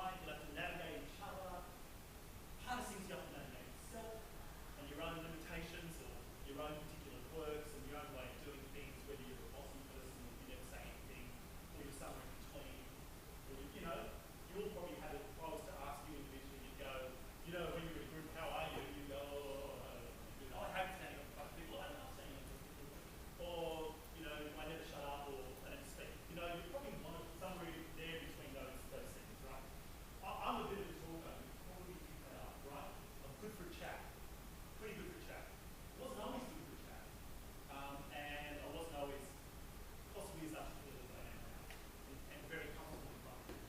right? You'll have to navigate each other. Hardest things you have to navigate yourself and your own limitations or your own particular quirks and your own way of doing things, whether you're a bossy person or you never say anything, or you're somewhere in between. Or, you know, you'll probably have it. If I was to ask you individually, you'd go, you know, when you're in a group, how are you? You go, oh, I hate standing up in front of people. I love standing up in front of people. Or, you know, I never shut up or I never speak. You know, you're probably somewhere there between those things, right? I'm a bit of a talker. You probably pick that up, right? I'm good for a chat. Pretty good for a chat. I wasn't always good for a chat. And I wasn't always possibly as articulate as I am now. And very comfortable in front of people.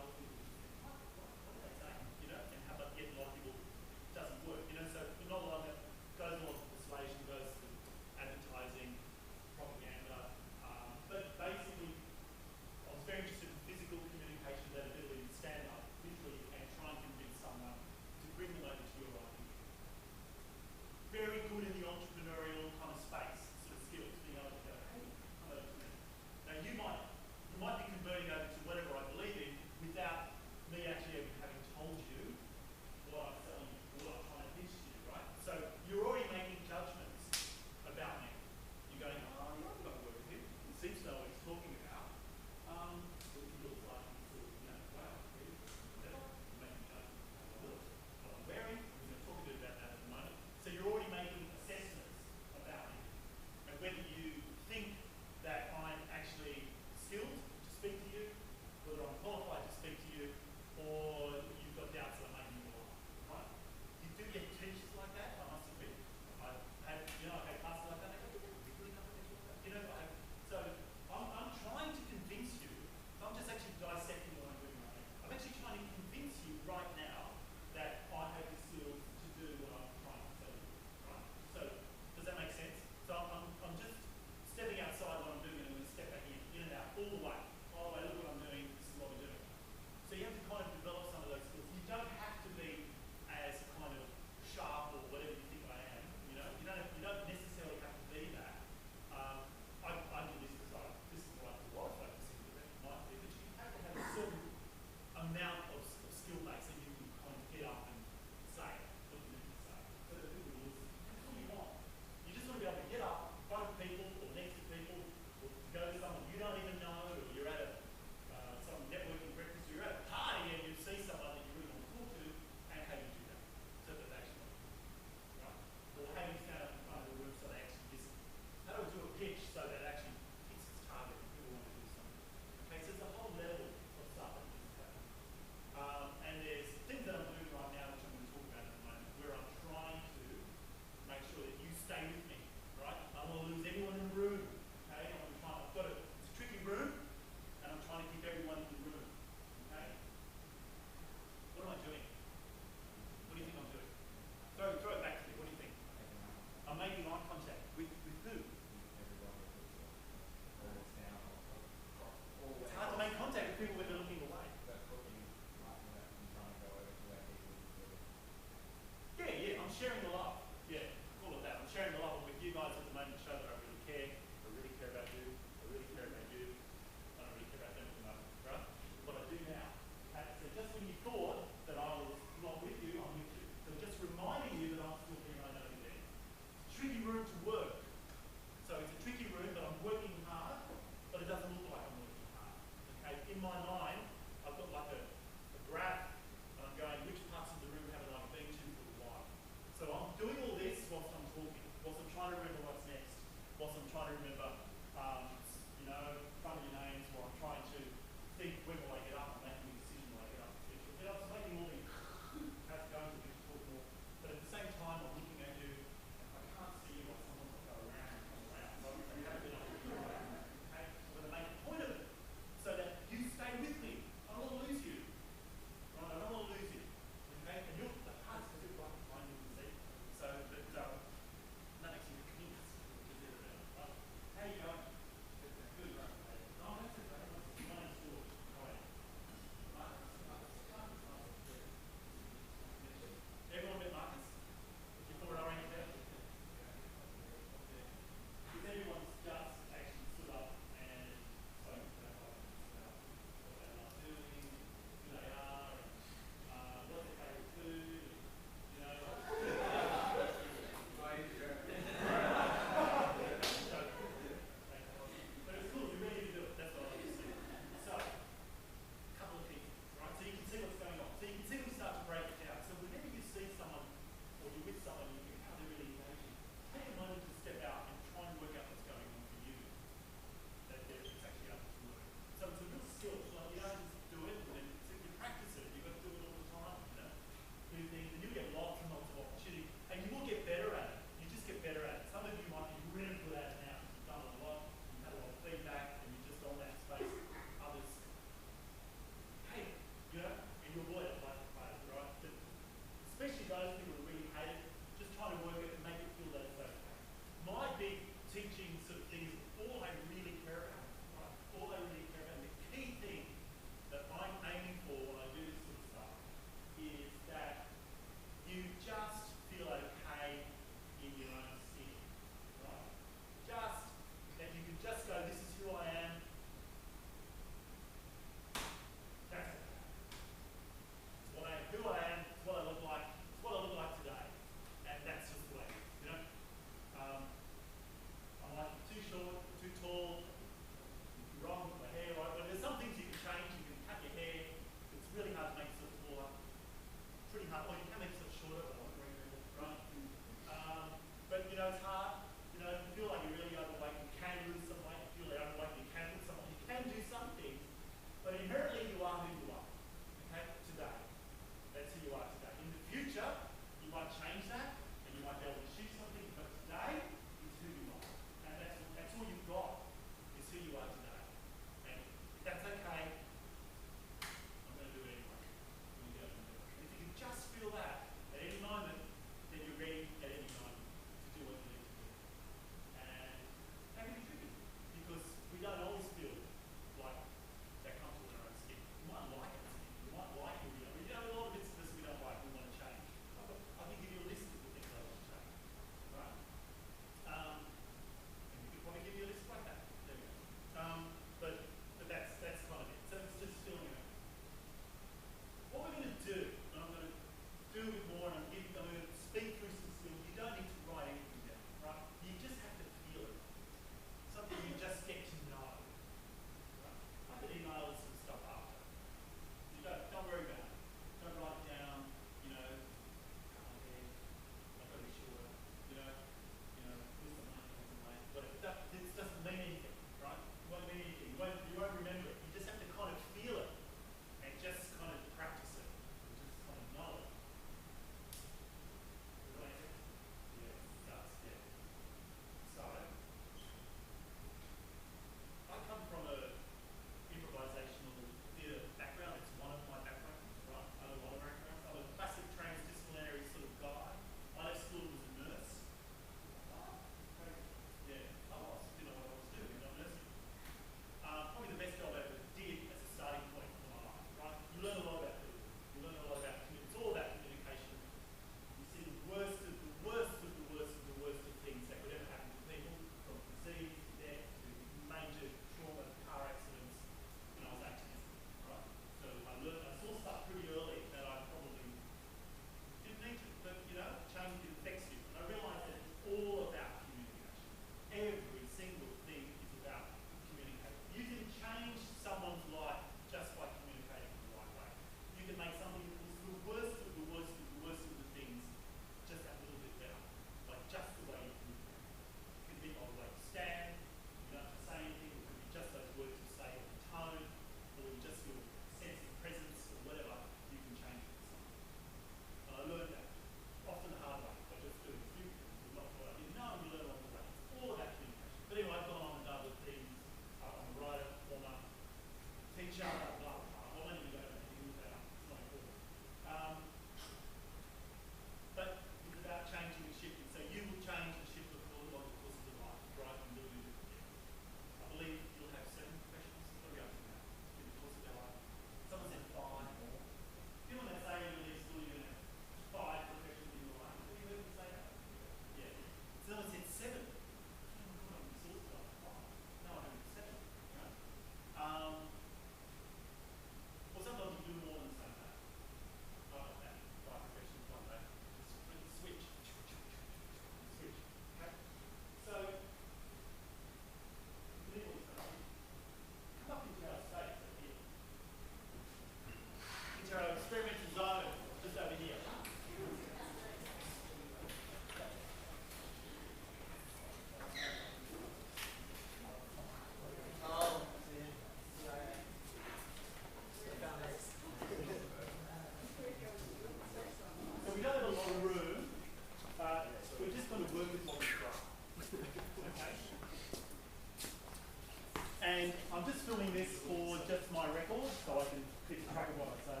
And I'm just filming this for just my record, so I can keep track of what I say.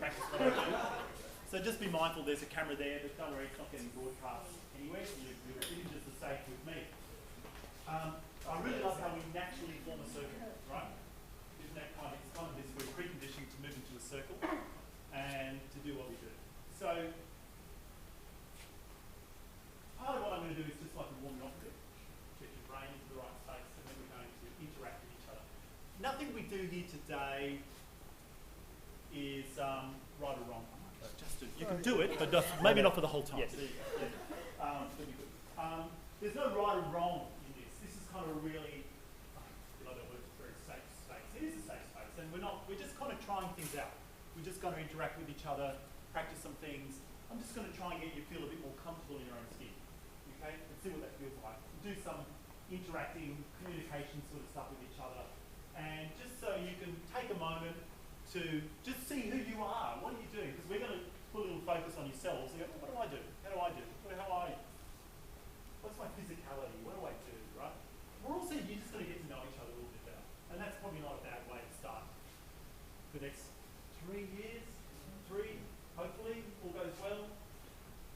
Practice what I do. So just be mindful there's a camera there, but don't worry, it's not getting broadcast anywhere. Your images are safe with me. I really love how we naturally form a circle, right? Isn't that kind of this, we're preconditioned to move into a circle and to do what we do. So part of what I'm going to do is just like a warming up bit, get your brain into the right space, and then we're going to interact with each other. Nothing we do here today is right or wrong. You can do it, but maybe not for the whole time. Yes. There's no right or wrong in this. This is kind of a really, that word's very safe space. It is a safe space, and we're just kind of trying things out. We're just going to interact with each other, practice some things. I'm just going to try and get you to feel a bit more comfortable in your own skin, okay? And see what that feels like. Do some interacting, communication sort of stuff with each other, and just so you can take a moment to just see who you are. What are you doing? Because we're going to put a little focus on yourselves. And go, what do I do? How do I do? How are you? What's my physicality? What do I do, right? We're also, you're just going to get to know each other a little bit better. And that's probably not a bad way to start the next 3 years. Hopefully, all goes well.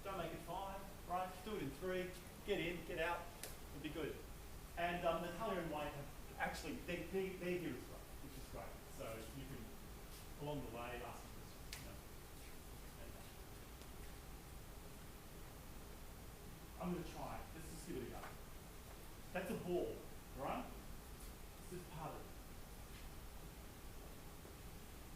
Don't make it 5, right? Do it in 3. Get in, get out. It'll be good. And Natalia and Wayne have actually, they're here as well, which is great. So you can, along the way, ask them questions. I'm going to try. Let's just give it a go. That's a ball, right? This is part of it.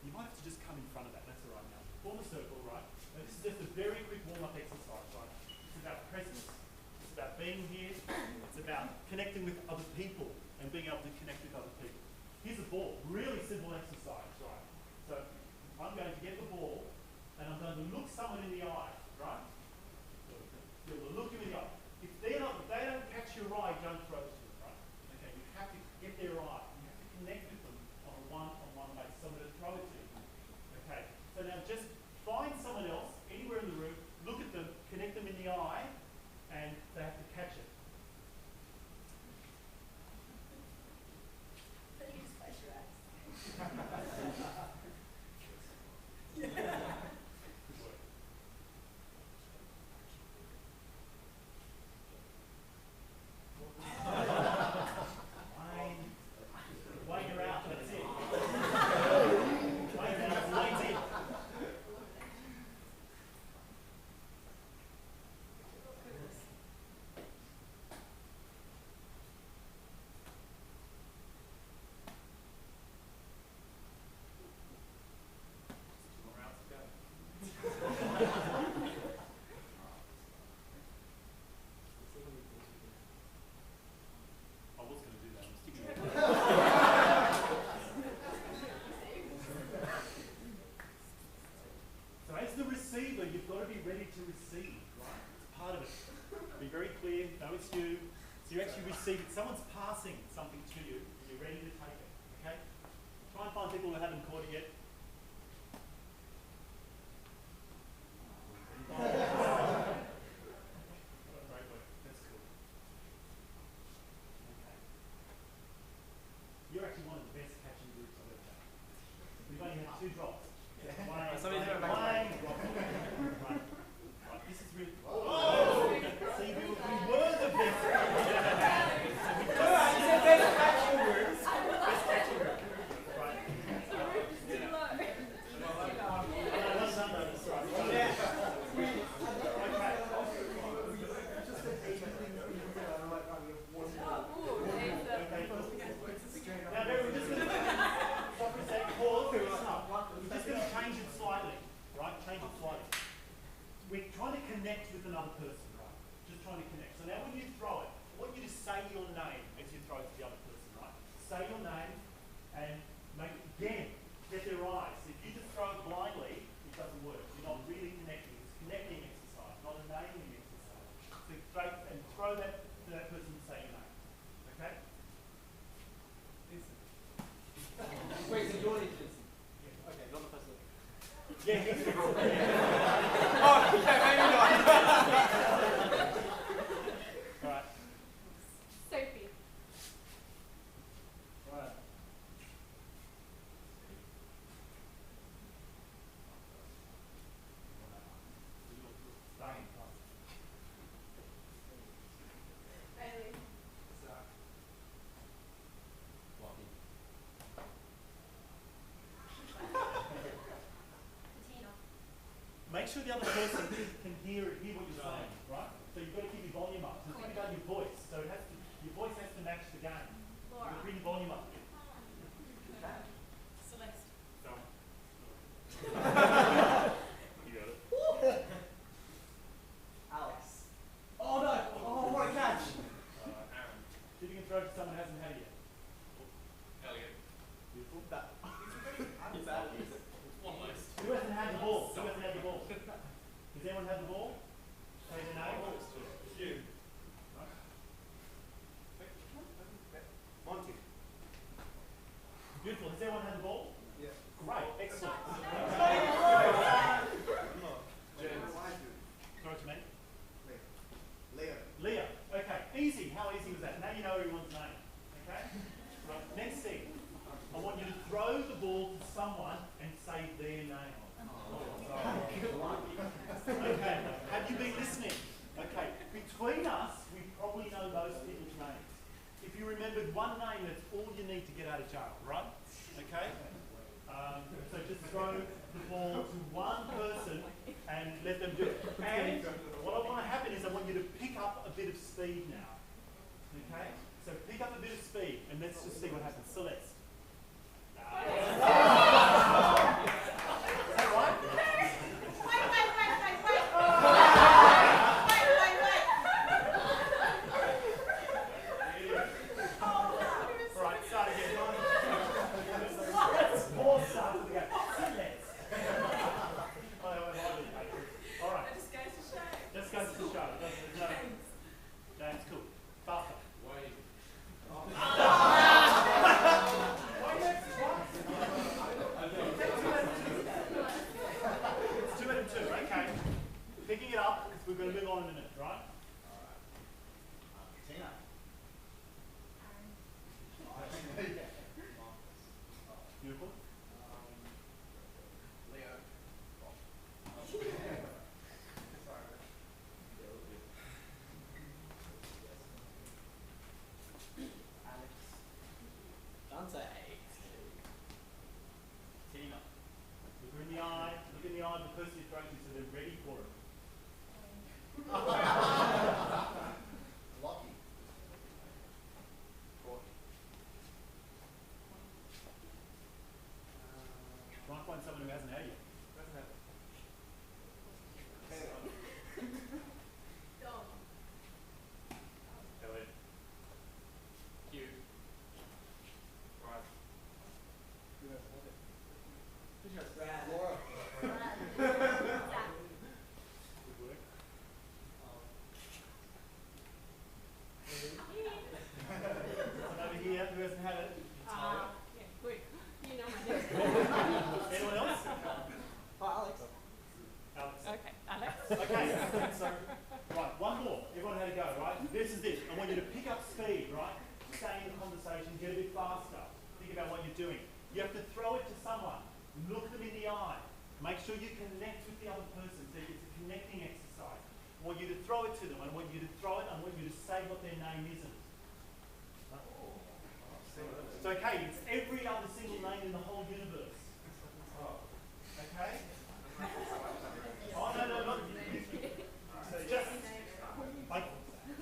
You might have to just come in front of that. That's all right now. Form a circle, right? Now, this is just a very quick warm-up exercise, right? It's about presence. It's about being here. It's about connecting with other people and being able to connect with other people. Here's a ball. Really simple exercise, right? So I'm going to get the ball and I'm going to look someone in the eye, right? So look them in the eye. If they don't catch your eye, don't throw it to them, right? Okay, you have to get their eye. You have to connect with them on a one-on-one basis. So I'm going to throw it to you. Okay, so now just find someone else, anywhere in the room, look at them, connect them in the eye, and they have to catch it. Then you just close your eyes. Wayne, you're out. That's it. Wayne's in. I was going to do that. I'm sticking with it. So as the receiver, you've got to be ready to receive, right? It's part of it. Be very clear. No, it's you. So you actually receive it. Someone's passing something to you, and you're ready to take it. Okay? Try and find people who haven't caught it yet. Great work. That's cool. Okay. You're actually one of the best catching groups I've ever had. We've only had 2 drops. Right. This is really. Oh! See, we were the best. Best catching groups. Best catching group. Right. Too low. Now, we're just going to pause. We're just going to change it slightly. sure the other person can hear what you're saying, right? So you've got to keep your volume up. So think about your voice. So your voice has to match the game. Laura. Bring your volume up. Celeste. No. You got it. Alex. Oh no! Oh, what a catch! Aaron. See if you can throw it to someone who hasn't had it yet. Elliot. Beautiful. It's Alex. Almost. Who hasn't had the ball? Who hasn't had the ball? Has anyone had the ball? Say the name. You. Monty. Beautiful. Has everyone had the ball? Yeah. Great. Excellent. James. Throw it to me. Leo. Leah. Okay. Easy. How easy was that? Now you know everyone's name. Okay? Right. Next thing. I want you to throw the ball to someone and say their name. Okay. Have you been listening? Okay. Between us, we probably know most people's names. If you remembered one name, that's all you need to get out of jail, right? Okay? So just throw the ball to one person and let them do it. And what I want to happen is I want you to pick up a bit of speed now. Okay? So pick up a bit of speed and let's just see what happens. Celeste. Is that right? Alright, start again. More start to the game. Celeste. Alright. That just goes to show. Just goes to show. James, cool. Faster. Wade. It's 2 out of 2, okay. Picking it up, because we're going to move on in a minute, right? Tina. Beautiful. Leo. Alex. Dante. Tina. Look her in the eye. Look in the eye of the person you're throwing to so they're ready for it. Lockie. Courtney. Try and find someone who hasn't had it yet. Dom. Elliot. Hugh. Right. Laura. Zach. Good work. Someone over here who hasn't had it. Yeah, good. You know my name. Anyone else? Oh, Alex. Alex. Okay, Alex. Okay, so, right, one more. Everyone had a go, right? This is it. I want you to pick up speed, right? Stay in the conversation, get a bit faster. Think about what you're doing. You have to throw it to someone. Look them in the eye. Make sure you connect with the other person. So it's a connecting exercise. I want you to throw it to them. I want you to throw it. I want you to say what their name isn't. It's okay. It's every other single name in the whole universe. Okay? Oh, no, not so just, like,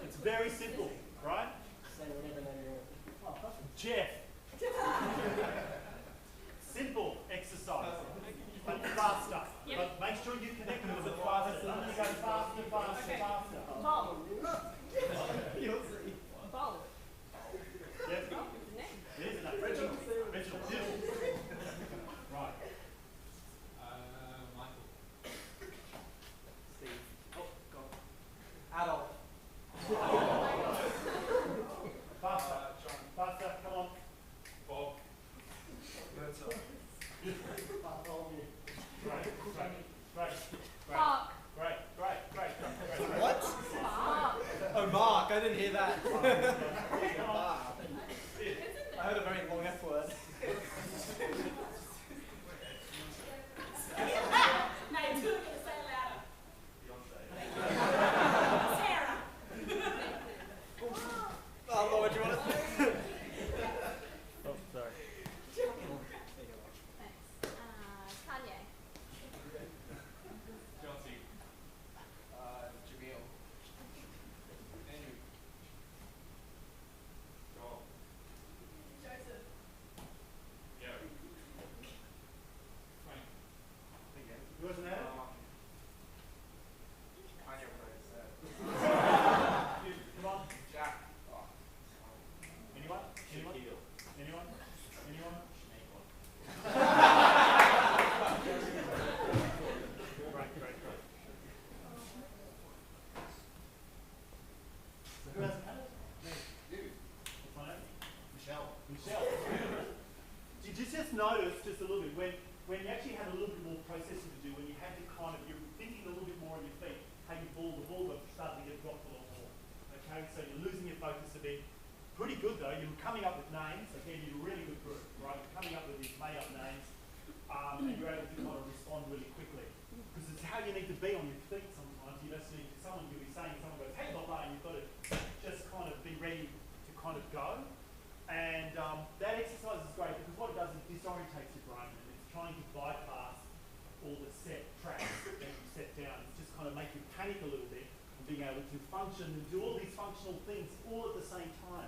it's very simple, right? Say whatever name you want. Oh, Jeff. Simple exercise. But faster. Yep. But make sure you connect with them faster. I'm going to go faster, faster, faster. Bold. You'll see. Bold. Yes? Bold is the name. It is enough. Reginald. Reginald. Beautiful. Right. Michael. Steve. Oh, God. Adolf. Faster. John. Faster. Come on. Anyone? Great. So who hasn't had it? You. What's my name? Michelle. Michelle. Did you just notice just a little bit when you actually had a little bit more processing to do, when you had to kind of, you're thinking a little bit more on your feet, how the ball started to get dropped a lot more. Okay, so you're losing your focus a bit. Pretty good though, you're coming up with names, again, you're a really good group, right? You're coming up with these made up names, and you're able to kind of respond really quickly. Because it's how you need to be on your feet sometimes. You just need someone, you'll be saying, someone goes, hey, blah, blah, and you've got to just kind of be ready to kind of go. And that exercise is great because what it does is disorientates your brain and it's trying to bypass all the set tracks that you set down. It's just kind of make you panic a little bit and being able to function and do all these functional things all at the same time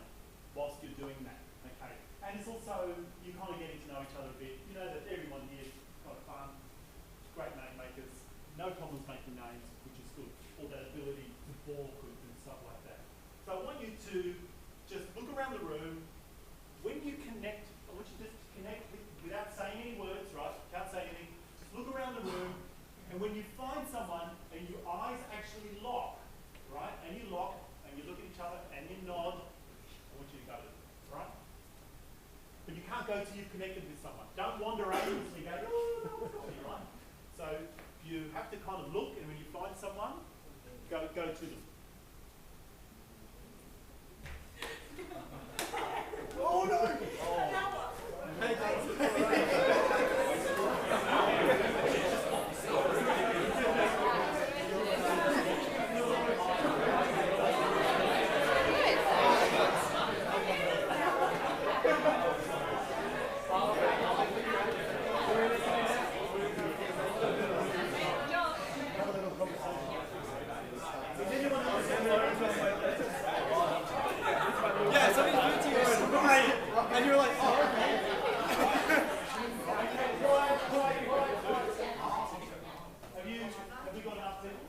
whilst you're doing that. Okay. And it's also, you're kind of getting to know each other a bit. You know that everyone here is kind of fun, great name makers, no problems making names, which is good. All that ability to ball group and stuff like that. So I want you to just look around the room. When you connect, I want you just to connect without saying any words, right? Can't say anything. Just look around the room, and when you find someone and your eyes actually lock, right? And you lock, and you look at each other, and you nod, I want you to go to them, right? But you can't go till you've connected with someone. Don't wander aimlessly, go, oh, no, right? So you have to kind of look, and when you find someone, go to them. Oh no! Yeah, somebody's doing to you. Right. And you're like, oh, okay. Have you got enough people?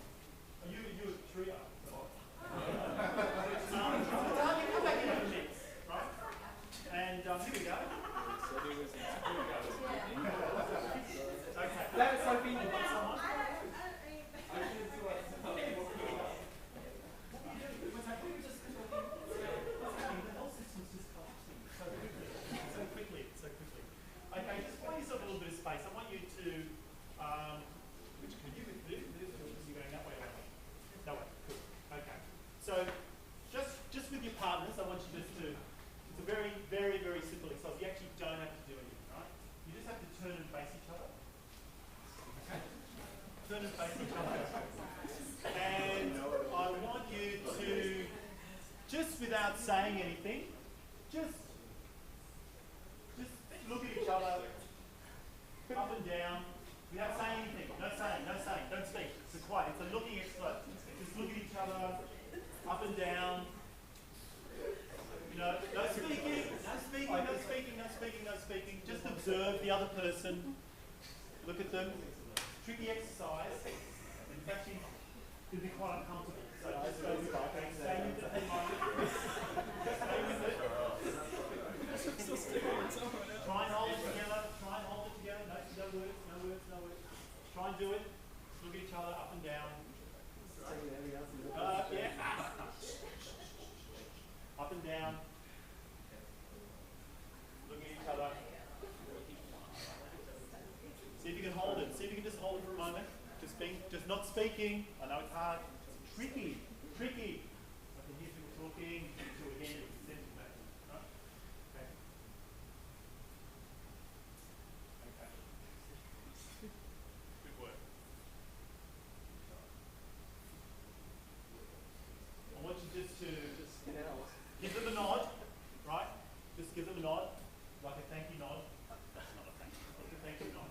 Are you a trio? Come back in a mix, right? And here we go. Okay. That was Sophie. Someone? So quickly. Okay, just find yourself a little bit of space. I want you to, which can you do? You're going that way or that way? That way, cool. Okay. So, just with your partners, I want you just to, it's a very, very, very simple exercise. You actually don't have to do anything, right? You just have to turn and face each other. Okay. Turn and face each other. And I want you to, just without saying anything, just look at each other, up and down, without saying anything. No saying, don't speak. It's quiet. It's a looking exercise. Just look at each other, up and down. You know, no speaking. Just observe the other person. Look at them. Tricky exercise. It's actually going to be quite uncomfortable. So just go with it. Okay, stay with it at the moment. Stay with it. Try and hold it together. No words. Try and do it. Look at each other up and down. Yeah. Up and down. Look at each other. See if you can hold it. See if you can just hold it for a moment. Just not speaking. I know it's hard. It's tricky. I can hear people talking. Until we hand it to send it back. Right? Okay. Good work. I want you just to give them a nod, right? Just give them a nod, like a thank you nod. That's not a thank you. Like a thank you nod.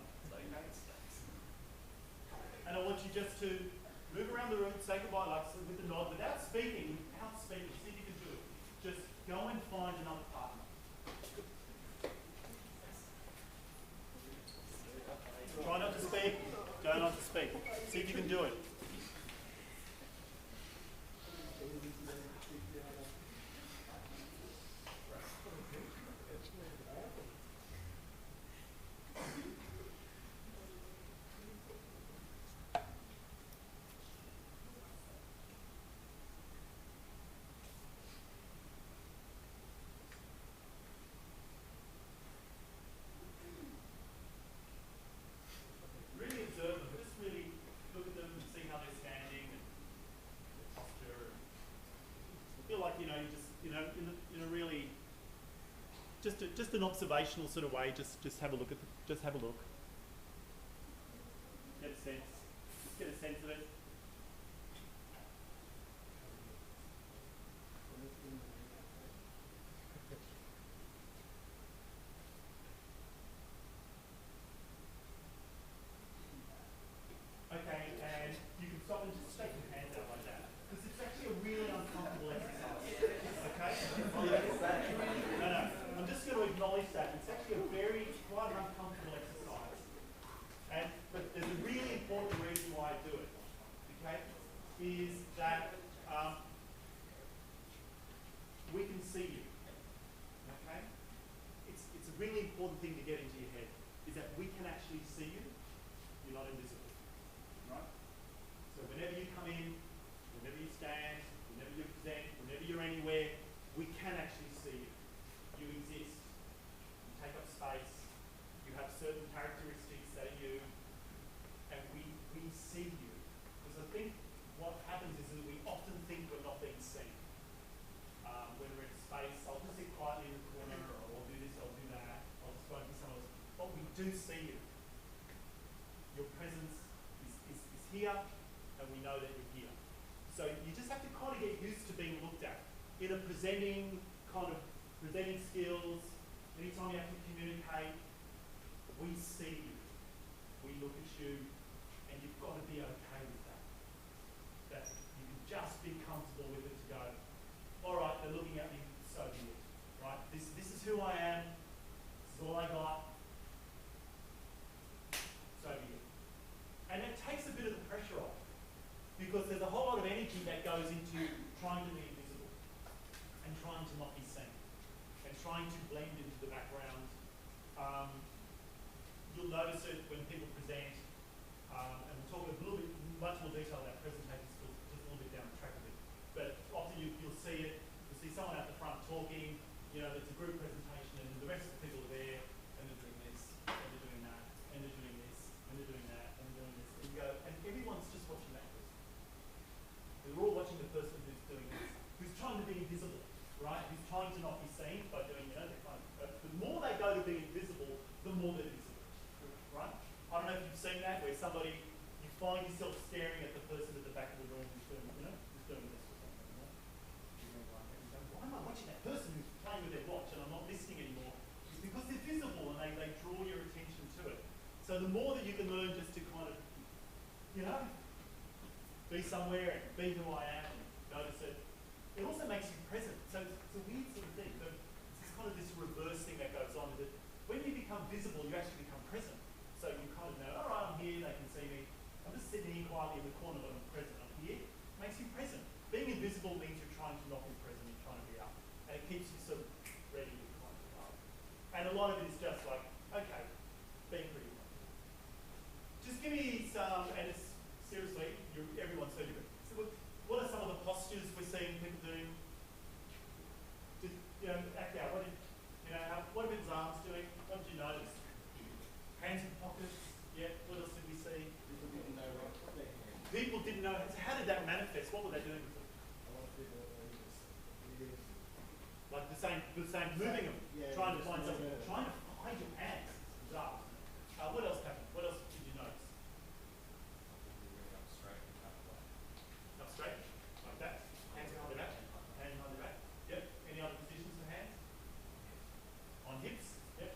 And I want you just to move around the room, say goodbye, like with the nod, without speaking. just an observational sort of way. Just have a look at just have a look. Get a sense. Just get a sense of it. Okay, and you can stop and just shake your hands out like that. Because it's actually a really uncomfortable exercise. Okay? No. I'm just going to acknowledge that. It's actually a quite an uncomfortable exercise. But there's a really important reason why I do it. Okay? Is that we can see you. Okay? It's a really important thing to get into your head. Is that we can actually see you. You're not invisible. Right? So whenever you come in, whenever you stand, whenever you present, whenever you're anywhere, we can actually see you. You exist. You take up space. You have certain characteristics that are you, and we see you. Because I think what happens is that we often think we're not being seen. When we're in space, I'll just sit quietly in the corner, or I'll do this, I'll do that, I'll just wait for someone else. But we do see you. Your presence is here, and we know that you're here. So you just have to kind of get used to being looked at. In a presenting skills, anytime you have to communicate, we see you. We look at you, and you've got to be okay with that. That you can just be comfortable with it to go, all right, they're looking at me, so be it. Right? This is who I am, this is all I got, so be it. And it takes a bit of the pressure off, because there's a whole lot of energy that goes into trying to be invisible, and trying to not be seen, and trying to blend into the background. You'll notice it when people present, and we'll talk a little bit, much more detail about presentation skills just a little bit down the track of it. But often you'll see it, you'll see someone at the front talking, you know, it's a group presentation, and the rest of the people are there, and they're doing this, and they're doing that, and they're doing this, and they're doing that, and they're doing this, and you go, and everyone's just watching that person. We're all watching the person who's doing this, who's trying to be invisible, right? Who's trying to not be seen by doing, you know, the more they go to be invisible, the more they're visible, right? I don't know if you've seen that, where somebody, you find yourself staring at the person at the back of the room who's doing, you know, who's doing this or something, you know? You go like that, and you go, why am I watching that person who's playing with their watch and I'm not listening anymore? It's because they're visible and they draw your attention to it. So the more that you can learn just to kind of, you know, be somewhere and be who I am and notice it, it also makes you present. So it's a weird sort of thing. But it's kind of this reverse thing that goes on. That when you become visible, you actually become present. So you kind of know, all right, I'm here, they can see me. I'm just sitting here quietly in the corner, but I'm present. I'm here. It makes you present. Being invisible means you're trying to not be present, you're trying to be up. And it keeps you sort of ready to kind of go. And a lot of it is just like, okay, being pretty comfortable. Just give me some, and it's seriously, everyone's so different. So what are some of the postures we're seeing people doing? Just, you know, act out. What are people's arms doing? What did you notice? Hands in pockets. Yeah. What else did we see? People didn't know what they're hearing. People didn't know. So how did that manifest? What were they doing? Like the same, moving them, Yeah, trying to just find something, moving. trying to find your hands. It's bizarre, isn't it? What else happened? What else did you notice? Up straight, like that. Hands behind the back. Hands behind the back. Yep. Any other positions for hands? On hips. Yep.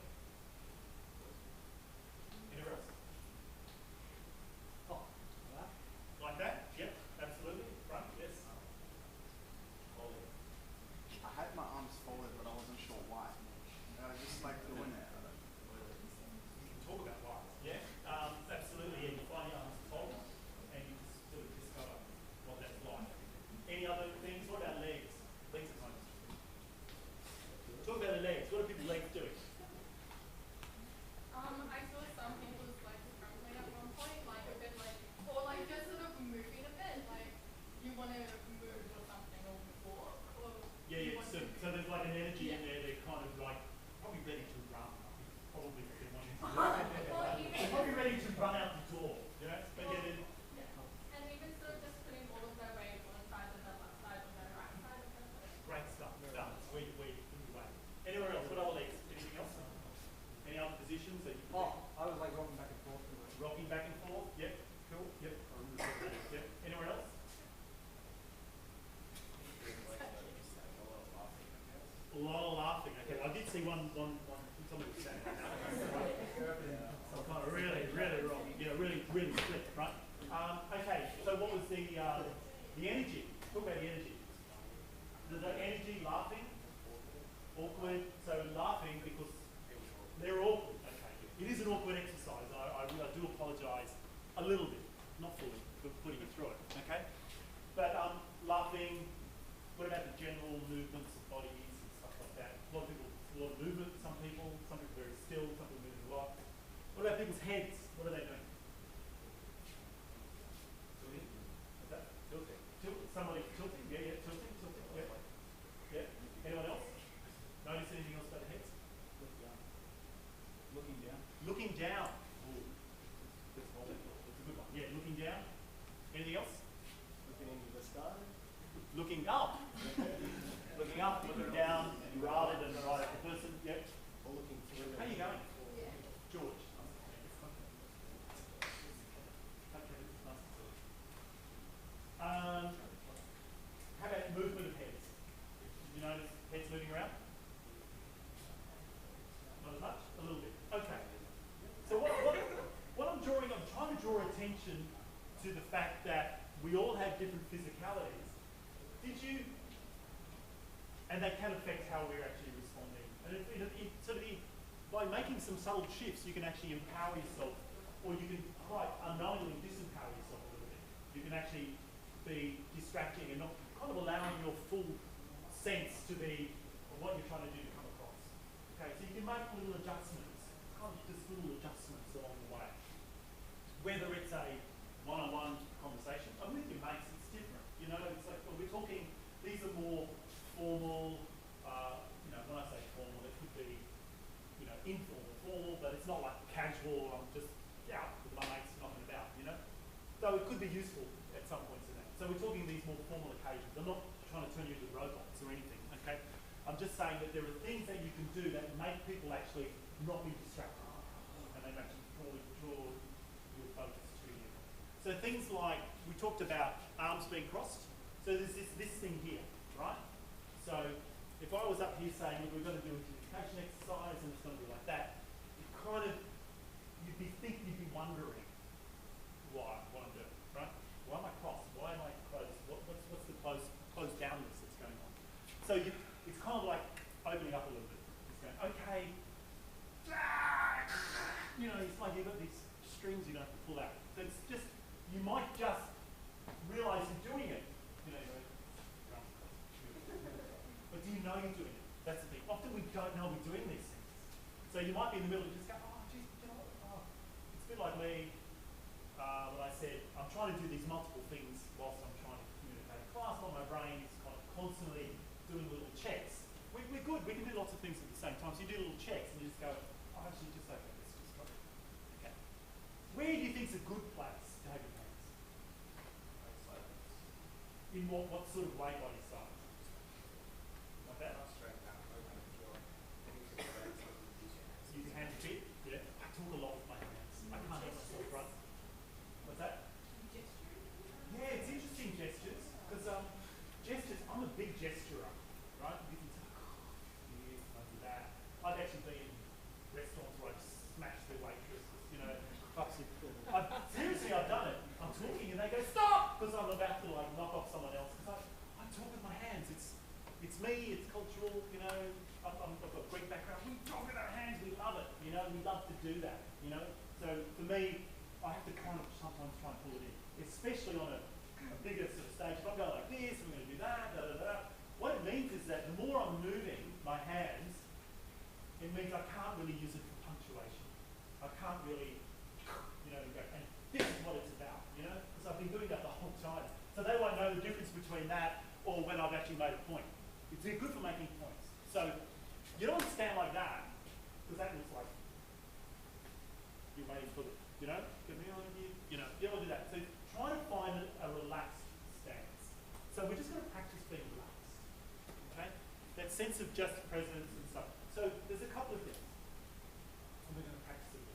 Anywhere else? Oh, that. Like that? Yep. Absolutely. Front. Yes. Hold it. I had my arms forward, but I wasn't sure why. somebody was saying that. So I'm kind of really wrong. Really split, right? Okay, so what was the energy? Talk about the energy. The energy, laughing, awkward. So laughing because they're awkward. Okay, it is an awkward exercise. I do apologise a little bit, not fully, for putting you through it. Okay, but laughing. What about the general movements of bodies and stuff like that? A lot of movement. Some people very still. Some people moving a lot. What about people's heads? What are they doing? What's that? Tilting. Somebody tilting. Yeah, tilting. Yeah. Anyone else? Notice anything else about the heads? Looking down. Looking down. Ooh. That's a good one. Yeah, looking down. Anything else? Looking into the sky. Looking up. Looking up, looking down, rather than right at the person. Yep. Or looking through. How are you going? Yeah. George. How about movement of heads? Did you notice heads moving around? Not as much? A little bit. Okay. So what I'm trying to draw attention to the fact that we all have different physicalities. And that can affect how we're actually responding. And by making some subtle shifts, you can actually empower yourself, or you can quite unknowingly disempower yourself a little bit. You can actually be distracting and not kind of allowing your full sense to be what you're trying to do to come across. Okay, so you can make little adjustments, kind of just little adjustments along the way. Whether it's a one-on-one conversation, I'm with your mates, it's different. It's like, well, we're talking, these are more formal, when I say formal, it could be, informal, formal, but it's not like casual, I'm just out with my mates knocking about, Though it could be useful at some points in that. So we're talking these more formal occasions. I'm not trying to turn you into robots or anything, okay? I'm just saying that there are things that you can do that make people actually not be distracted. And they actually draw your focus to you. So things like, we talked about arms being crossed. So there's this thing here, right? So if I was up here saying, look, we're going to do a communication exercise and it's going to be like that, it kind of, you'd be wondering what I'm doing, right? Why am I crossed? Why am I closed? What's the closed downness that's going on? So it's kind of like opening up a little bit. It's going, okay, it's like you've got these strings you don't have to pull out. So it's just, you might just realise you're doing it. But do you know you're doing it? That's the thing. Often we don't know we're doing these things. So you might be in the middle and just go, oh, geez, it's a bit like me when I said, I'm trying to do these multiple things whilst I'm trying to communicate in class, while my brain is kind of constantly doing little checks. We're good, we can do lots of things at the same time. So you do little checks and you just go, oh, actually, just okay, let's just go. Okay. Where do you think is a good place to have your hands? In what sort of way by your side? Like that? Use your hands a bit? Yeah. I talk a lot with my hands. I can't help myself, right? What's that? Yeah, it's interesting gestures, because gestures, I'm a big gesturer, right? You can say, I do that. I've actually been in restaurants where I've smashed the waitress, seriously, I've done it. I'm talking and they go, stop! Because I'm about to like knock off someone else. Because I talk with my hands. It's me, it's cultural, I've got a Greek background. We talk with our hands, we love it, we love to do that, So for me, I have to kind of sometimes try and pull it in, especially on a bigger sort of stage. If I'm going like this, I'm going to do that, What it means is that the more I'm moving my hands, it means I can't really use it for punctuation. I can't really, go, and this is what it's about, because I've been doing that the whole time. So they won't know the difference between that or when I've actually made a point. It's good for making points. So you don't want to stand like that, because that looks like you're waiting for the, get me on here, you don't want to do that. So try to find a relaxed stance. So we're just going to practice being relaxed, okay? That sense of just presence and stuff. So there's a couple of things, and we're going to practice it.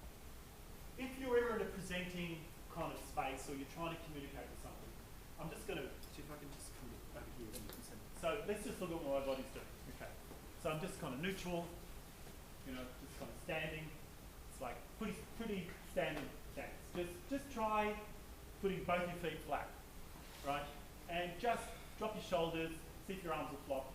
If you're ever in a presenting kind of space or you're trying to communicate with somebody, I'm just going to see if I can just come over here. Then you can see. So let's just look at what my body's doing. Okay. So I'm just kind of neutral. standard stance. Just try putting both your feet flat, right? And just drop your shoulders, see if your arms will flop.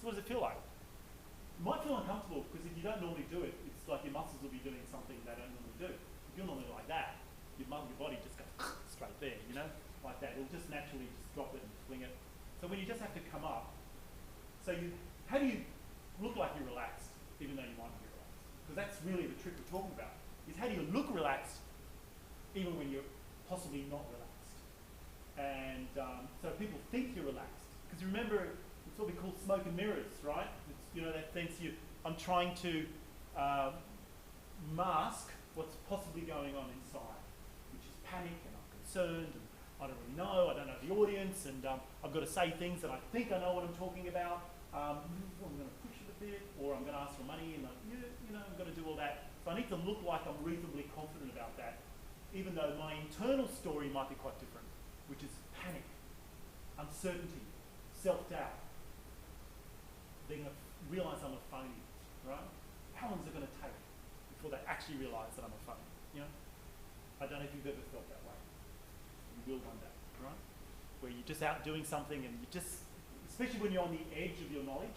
So what does it feel like? It might feel uncomfortable because if you don't normally do it, it's like your muscles will be doing something they don't normally do. If you're normally like that, your body just goes straight there, you know, like that. It'll just naturally just drop it and fling it. So when you just have to come up, how do you look like you're relaxed, even though you might not be relaxed? Because that's really the trick we're talking about, is how do you look relaxed, even when you're possibly not relaxed? And so people think you're relaxed. Because remember, it's what we call smoke and mirrors, right? It's, you know, that sense I'm trying to mask what's possibly going on inside, which is panic and I'm concerned and I don't really know, I don't know the audience, and I've got to say things that I think I know what I'm talking about. I'm going to push it a bit, or I'm going to ask for money, and I'm going to do all that. So I need to look like I'm reasonably confident about that, even though my internal story might be quite different, which is panic, uncertainty, self-doubt. They're going to realise I'm a phony, right? How long is it going to take before they actually realise that I'm a phony? You know, I don't know if you've ever felt that way. You will one day, right? Where you're just out doing something and you just, especially when you're on the edge of your knowledge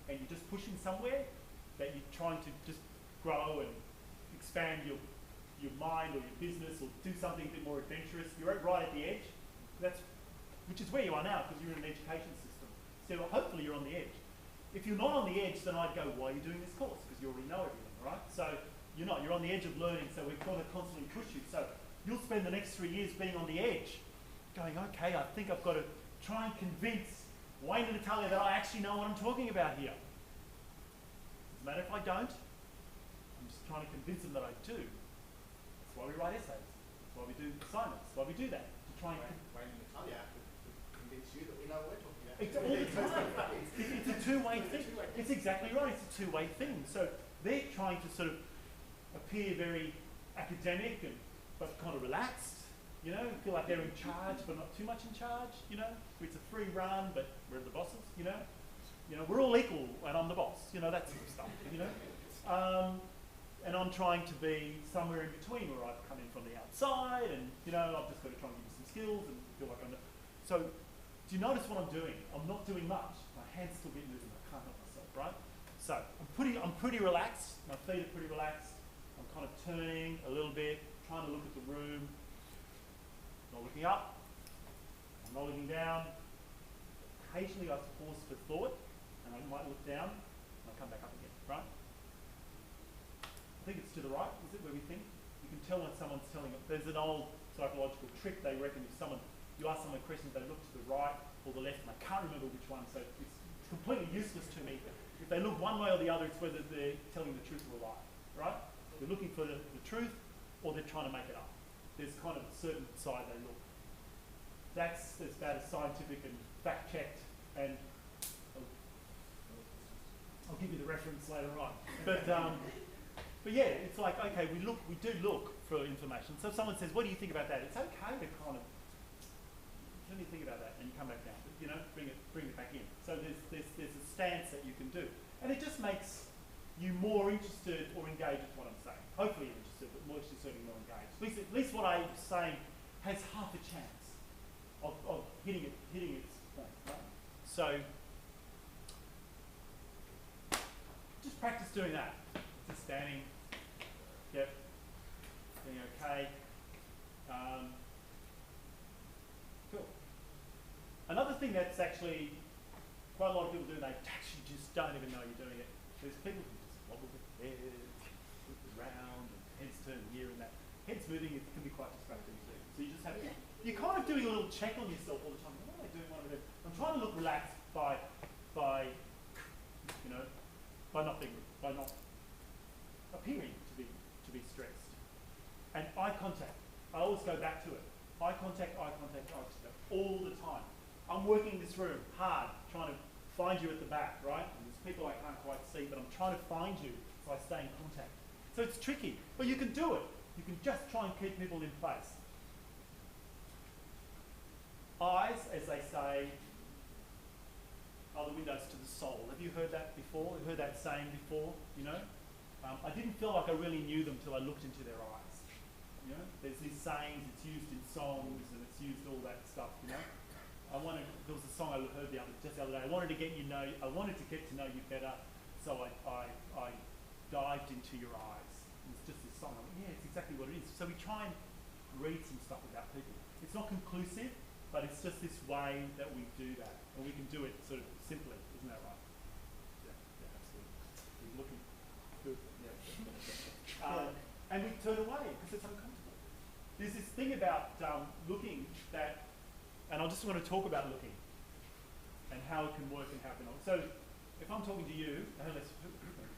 and you're just pushing somewhere that you're trying to just grow and expand your mind or your business or do something a bit more adventurous. You're right at the edge. Which is where you are now because you're in an education system. So hopefully you're on the edge. If you're not on the edge, then I'd go, why are you doing this course? Because you already know everything, right? So you're not. You're on the edge of learning, so we've got to constantly push you. So you'll spend the next 3 years being on the edge, going, okay, I think I've got to try and convince Wayne and Natalia that I actually know what I'm talking about here. Doesn't matter if I don't. I'm just trying to convince them that I do. That's why we write essays. That's why we do assignments. That's why we do that. To try and Wayne and Natalia have to convince you that we know what we're talking about. it's all the time. It's a two-way thing. It's exactly right. It's a two-way thing. So they're trying to sort of appear very academic but kind of relaxed. You know, feel like they're in charge, but not too much in charge. You know, it's a free run, but we're the bosses. You know, we're all equal, and I'm the boss. You know, that sort of stuff. You know, and I'm trying to be somewhere in between, where I've come in from the outside, and I've just got to try and give you some skills and feel like I'm. So, do you notice what I'm doing? I'm not doing much. My hands still get moving. I can't help myself, right? So I'm pretty relaxed. My feet are pretty relaxed. I'm kind of turning a little bit, trying to look at the room. Not looking up. I'm not looking down. Occasionally I pause for thought, and I might look down, and I come back up again, right? I think it's to the right, is it, where we think? You can tell when someone's telling it. There's an old psychological trick. They reckon if you ask someone questions, they look to the right or the left, and I can't remember which one, so it's completely useless to me. If they look one way or the other, it's whether they're telling the truth or a lie, right? They're looking for the truth, or they're trying to make it up. There's kind of a certain side they look. That's as bad as scientific and fact-checked, and I'll give you the reference later on. But yeah, it's like, okay, we do look for information. So if someone says, what do you think about that? It's okay to kind of, let me think about that, and you come back down. But, bring it back in. So there's a stance that you can do. And it just makes you more interested or engaged with what I'm saying. Hopefully you're interested, but more interested, certainly more engaged. At least what I'm saying has half a chance of hitting its point, right? So just practice doing that. Just standing, yep, being okay. Cool. Another thing that's actually quite a lot of people do, they actually just don't even know you're doing it. There's people who just wobble their heads, look around, and heads turn here and that. Heads moving, it can be quite distracting too. So you just have to, you're kind of doing a little check on yourself all the time. What am I doing? I'm trying to look relaxed by not appearing to be stressed. And eye contact. I always go back to it. Eye contact, all the time. I'm working this room hard, trying to find you at the back, right? And there's people I can't quite see, but I'm trying to find you so I stay in contact. So it's tricky, but you can do it. You can just try and keep people in place. Eyes, as they say, are the windows to the soul. Have you heard that before? Heard that saying before, I didn't feel like I really knew them till I looked into their eyes. You know, there's these sayings, it's used in songs and it's used all that stuff, you know. There was a song I heard just the other day. I wanted to get to know you better, so I dived into your eyes. It was just this song. I went, yeah, it's exactly what it is. So we try and read some stuff about people. It's not conclusive, but it's just this way that we do that. And we can do it sort of simply, isn't that right? Yeah, absolutely. He's looking good. Yeah. And we turn away because it's uncomfortable. There's this thing about looking that, and I just want to talk about looking and how it can work and how it can not. So if I'm talking to you,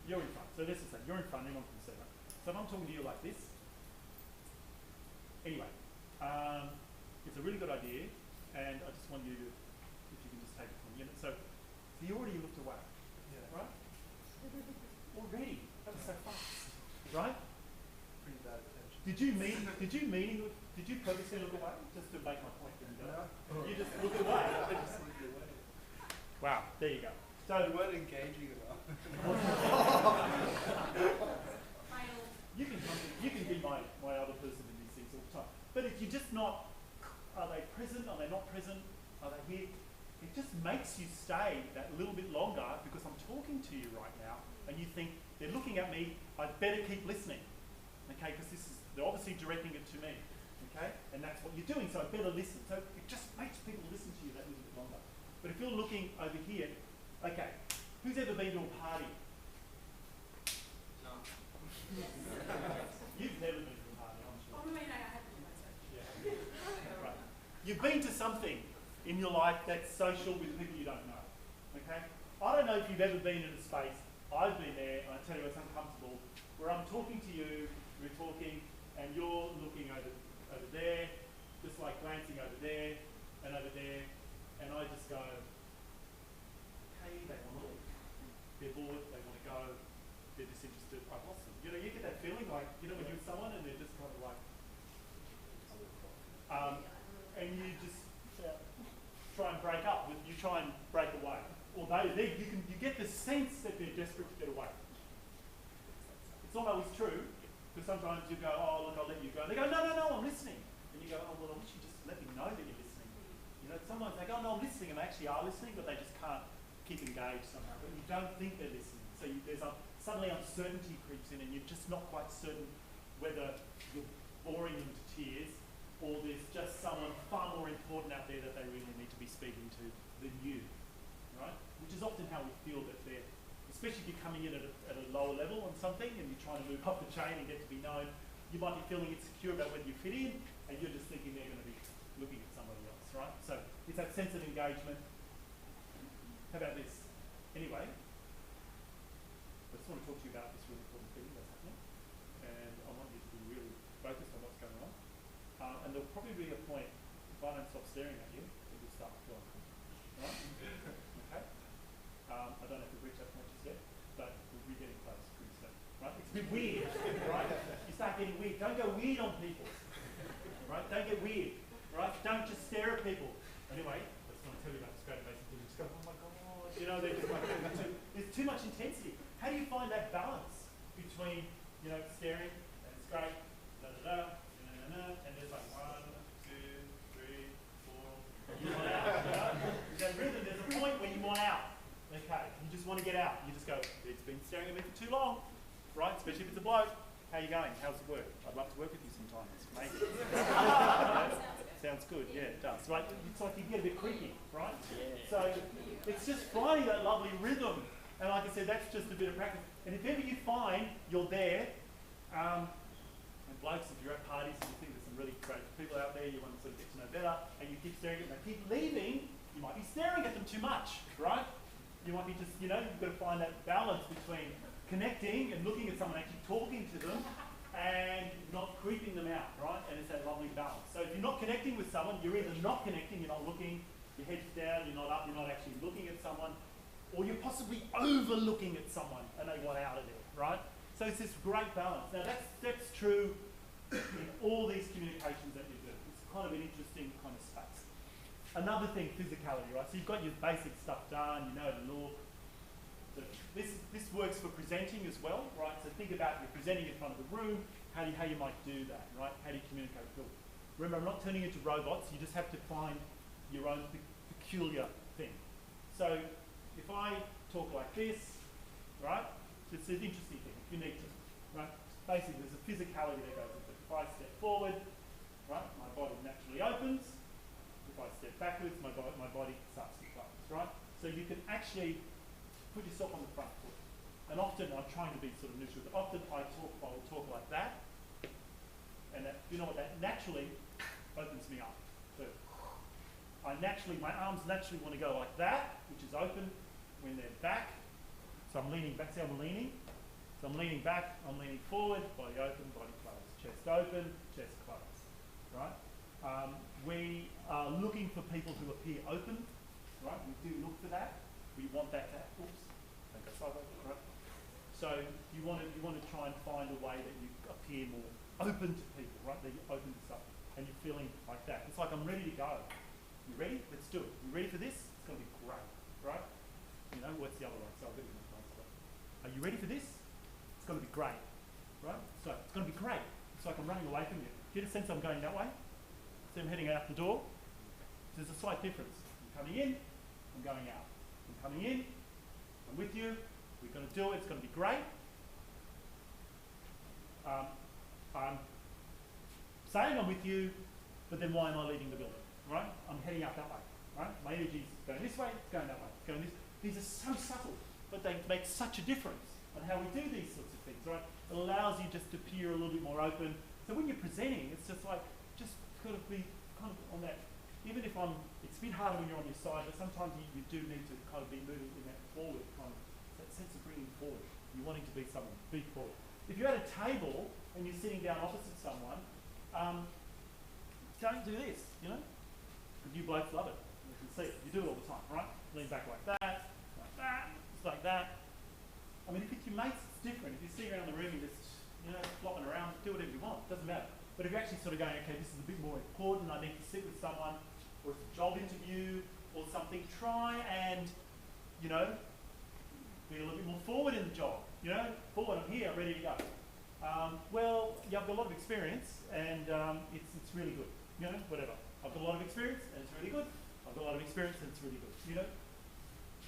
you're in front. So let's just say you're in front, anyone can see that. So if I'm talking to you like this, anyway, it's a really good idea, and I just want you to, if you can just take it from a minute. So you already looked away, right? Already, that was so fast, right? Pretty bad attention. Did you purposely look away just to make my point? No. You just look away. I just looked away. Wow, there you go. So You weren't engaging enough. you can be my other person in these things all the time. But if you're just not, are they present? Are they not present? Are they here? It just makes you stay that little bit longer because I'm talking to you right now, and you think they're looking at me. I better keep listening, okay? Because they're obviously directing it to me, okay? And that's what you're doing. So I better listen. So it just makes people listen to you that little bit longer. But if you're looking over here, okay, who's ever been to a party? No. You've never been to a party, I'm sure. Oh, no, I haven't been myself. Yeah. Right. You've been to something in your life that's social with people you don't know, okay? I don't know if you've ever been in a space, I've been there, and I tell you it's uncomfortable, where I'm talking to you, we're talking, and you're looking over there, just like glancing over there, and I just go, hey, they want to leave. They're bored, they want to go, they're disinterested, I've lost them. You know, you get that feeling like, you know, when you're with someone and they're just kind of like, and you just try and break up, you try and break away. Or you get the sense that they're desperate to get away. It's not always true, because sometimes you go, oh, look, I'll let you go. And they go, no, I'm listening. And you go, oh, well, I wish you just let me know that you're listening. You know, sometimes they go, no, I'm listening, and they actually are listening, but they just can't keep engaged somehow. But you don't think they're listening. So suddenly uncertainty creeps in, and you're just not quite certain whether you're boring them to tears, or there's just someone far more important out there that they really need to be speaking to than you, right? Which is often how we feel that they're, especially if you're coming in at a lower level on something and you're trying to move up the chain and get to be known, you might be feeling insecure about whether you fit in, and you're just thinking they're going to be looking at somebody else, right? So it's that sense of engagement. How about this? Anyway, I just want to talk to you about this really important thing that's happening, and I want you to be really focused on what's going on. And there'll probably be a point, if I don't stop staring at you, it will start to feel uncomfortable, right? Okay? I don't have to reach that point just yet, but we'll be getting close pretty soon, right? It's a bit weird, right? You start getting weird. Don't go weird on people, right? Don't get weird, right? Don't just stare at people. Anyway, I just want to tell you about this great amazing thing. Just go, oh my God, you know, they're just like, there's too much intensity. How do you find that balance between, you know, staring, and it's great, and there's like 1, 2, 3, 4. You want out. You know? That rhythm, there's a point where you want out. Okay, you just want to get out. You just go, it's been staring at me for too long, right? Especially if it's a bloke. How you going? How's the work? I'd love to work with you sometime. It's amazing. Sounds good. Yeah, it does. Right? It's like you get a bit creepy, right? Yeah. So it's just finding that lovely rhythm. And like I said, that's just a bit of practice. And if ever you find you're there, and blokes, if you're at parties and you think there's some really great people out there, you want to sort of get to know better, and you keep staring at them, they keep leaving, you might be staring at them too much, right? You might be just, you know, you've got to find that balance between connecting and looking at someone, actually talking to them, and not creeping them out, right? And it's that lovely balance. So if you're not connecting with someone, you're either not connecting, you're not looking, your head's down, you're not up, you're not actually looking at someone, or you're possibly overlooking at someone and they want out of there, right? So it's this great balance. Now that's true in all these communications that you do. It's kind of an interesting kind of space. Another thing, physicality, right? So you've got your basic stuff done, you know the look. So this works for presenting as well, right? So think about you're presenting in front of the room. how you might do that, right? How do you communicate with people? Remember, I'm not turning you into robots. You just have to find your own peculiar thing. So if I talk like this, right? It's an interesting thing. If you need to, right? Basically, there's a physicality that goes with it. If I step forward, right, my body naturally opens. If I step backwards, my body starts to close, right? So you can actually put yourself on the front foot. And often, I'm trying to be sort of neutral, but often I will talk like that. And that, you know what, that naturally opens me up. So my arms naturally want to go like that, which is open when they're back. So I'm leaning back, see how I'm leaning? So I'm leaning back, I'm leaning forward, body open, body closed. Chest open, chest closed, right? We are looking for people who appear open, right? We do look for that. We want that to, oops, don't go sideways, right? So you want to try and find a way that you appear more open to people, right? That you're open to stuff, and you're feeling like that. It's like I'm ready to go. You ready? Let's do it. You ready for this? It's going to be great, right? You know, what's the other one? So I'll get you my phone. Are you ready for this? It's going to be great, right? So it's going to be great. It's like I'm running away from you. Get a sense I'm going that way? So I'm heading out the door. There's a slight difference. I'm coming in, I'm going out. I'm coming in, I'm with you, we're going to do it, it's going to be great. I'm saying I'm with you, but then why am I leaving the building, right? I'm heading out that way, right? My energy's going this way, it's going that way, it's going this. These are so subtle, but they make such a difference on how we do these sorts of things, right? It allows you just to appear a little bit more open. So when you're presenting, it's just like, just kind of be kind of on that, even if it's a bit harder when you're on your side, but sometimes you do need to kind of be moving in that forward, kind of, that sense of bringing forward. You're wanting to be someone, be forward. If you're at a table and you're sitting down opposite someone, don't do this, you know? Because you blokes love it. You can see it. You do it all the time, right? Lean back like that, just like that. I mean, if it's your mates, it's different. If you sit around the room and just, you know, flopping around, do whatever you want. It doesn't matter. But if you're actually sort of going, okay, this is a bit more important, I need to sit with someone, or it's a job interview, or something, try and, you know, be a little bit more forward in the job. You know, forward, I'm here, I'm ready to go. Well, yeah, I've got a lot of experience, and it's really good. You know, whatever. I've got a lot of experience, and it's really good. I've got a lot of experience, and it's really good. You know,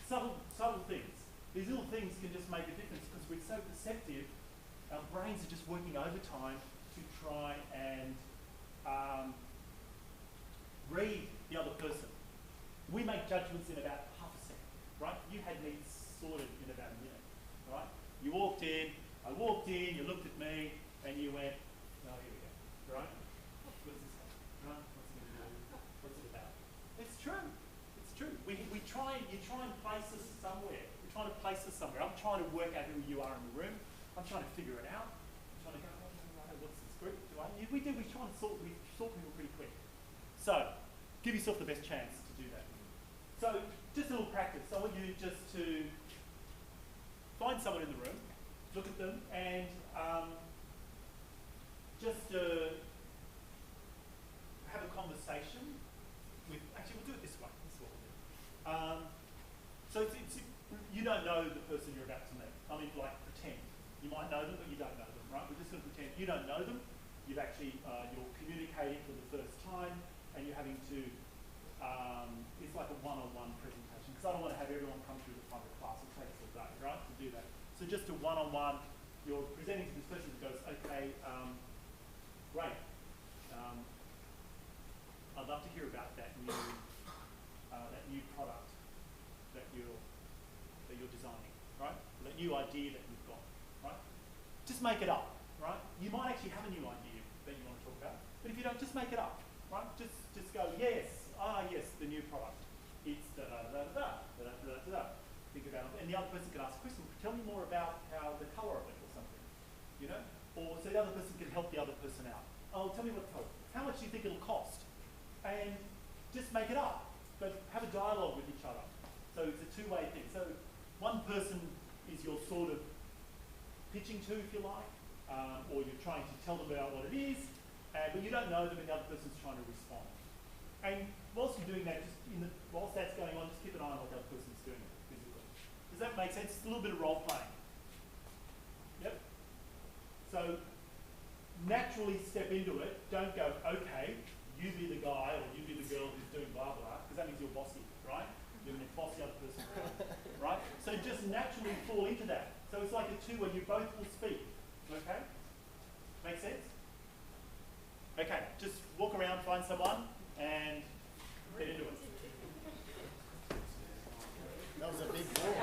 subtle things. These little things can just make a difference because we're so perceptive. Our brains are just working overtime to try and read the other person. We make judgments in about half a second, right? You had me sorted in about a minute, right? You walked in, I walked in, you looked at me, and you went, oh, here we go, right? What's this about, right? What's it going to do? What's it about? It's true. It's true. You try and place us somewhere. We're trying to place us somewhere. I'm trying to work out who you are in the room. I'm trying to figure it out. I'm trying to go, oh, what's this group? We try and sort people pretty quick. So, give yourself the best chance to do that. So, just a little practice. I want you just to find someone in the room, look at them, and just have a conversation with, actually we'll do it this way, this is what we'll do. So you don't know the person you're about to meet. I mean, like, pretend. You might know them, but you don't know them, right? We're just going to pretend you don't know them. You've actually, you're communicating for the first time, and you're having to, it's like a one-on-one presentation, because I don't want to have everyone come through the front of the class. It takes all day, right, to do that. So just a one-on-one, you're presenting to this person who goes, okay, great. I'd love to hear about that new product that you're designing, right? That new idea that you've got, right? Just make it up, right? You might actually have a new idea that you want to talk about, but if you don't, just make it up, right? Just go, yes, yes, the new product. It's da da da da da da da da da. Think about it, and the other person can ask a question. Tell me more about how the colour of it or something, you know? Or so the other person can help the other person out. Oh, tell me what colour. How much do you think it'll cost? And just make it up, but have a dialogue with each other. So it's a two-way thing. So one person is your sort of pitching to, if you like, or you're trying to tell them about what it is, but you don't know them, and the other person's trying to respond. And whilst you're doing that, whilst that's going on, just keep an eye on what the other person's doing physically. Does that make sense? It's a little bit of role playing. Yep. So naturally step into it. Don't go, okay, you be the guy or you be the girl who's doing blah blah, because that means you're bossy, right? You're going to boss the other person around, right? So just naturally fall into that. So it's like a two where you both will speak, okay? Make sense? Okay, just walk around, find someone, and get into it. That was a big ball.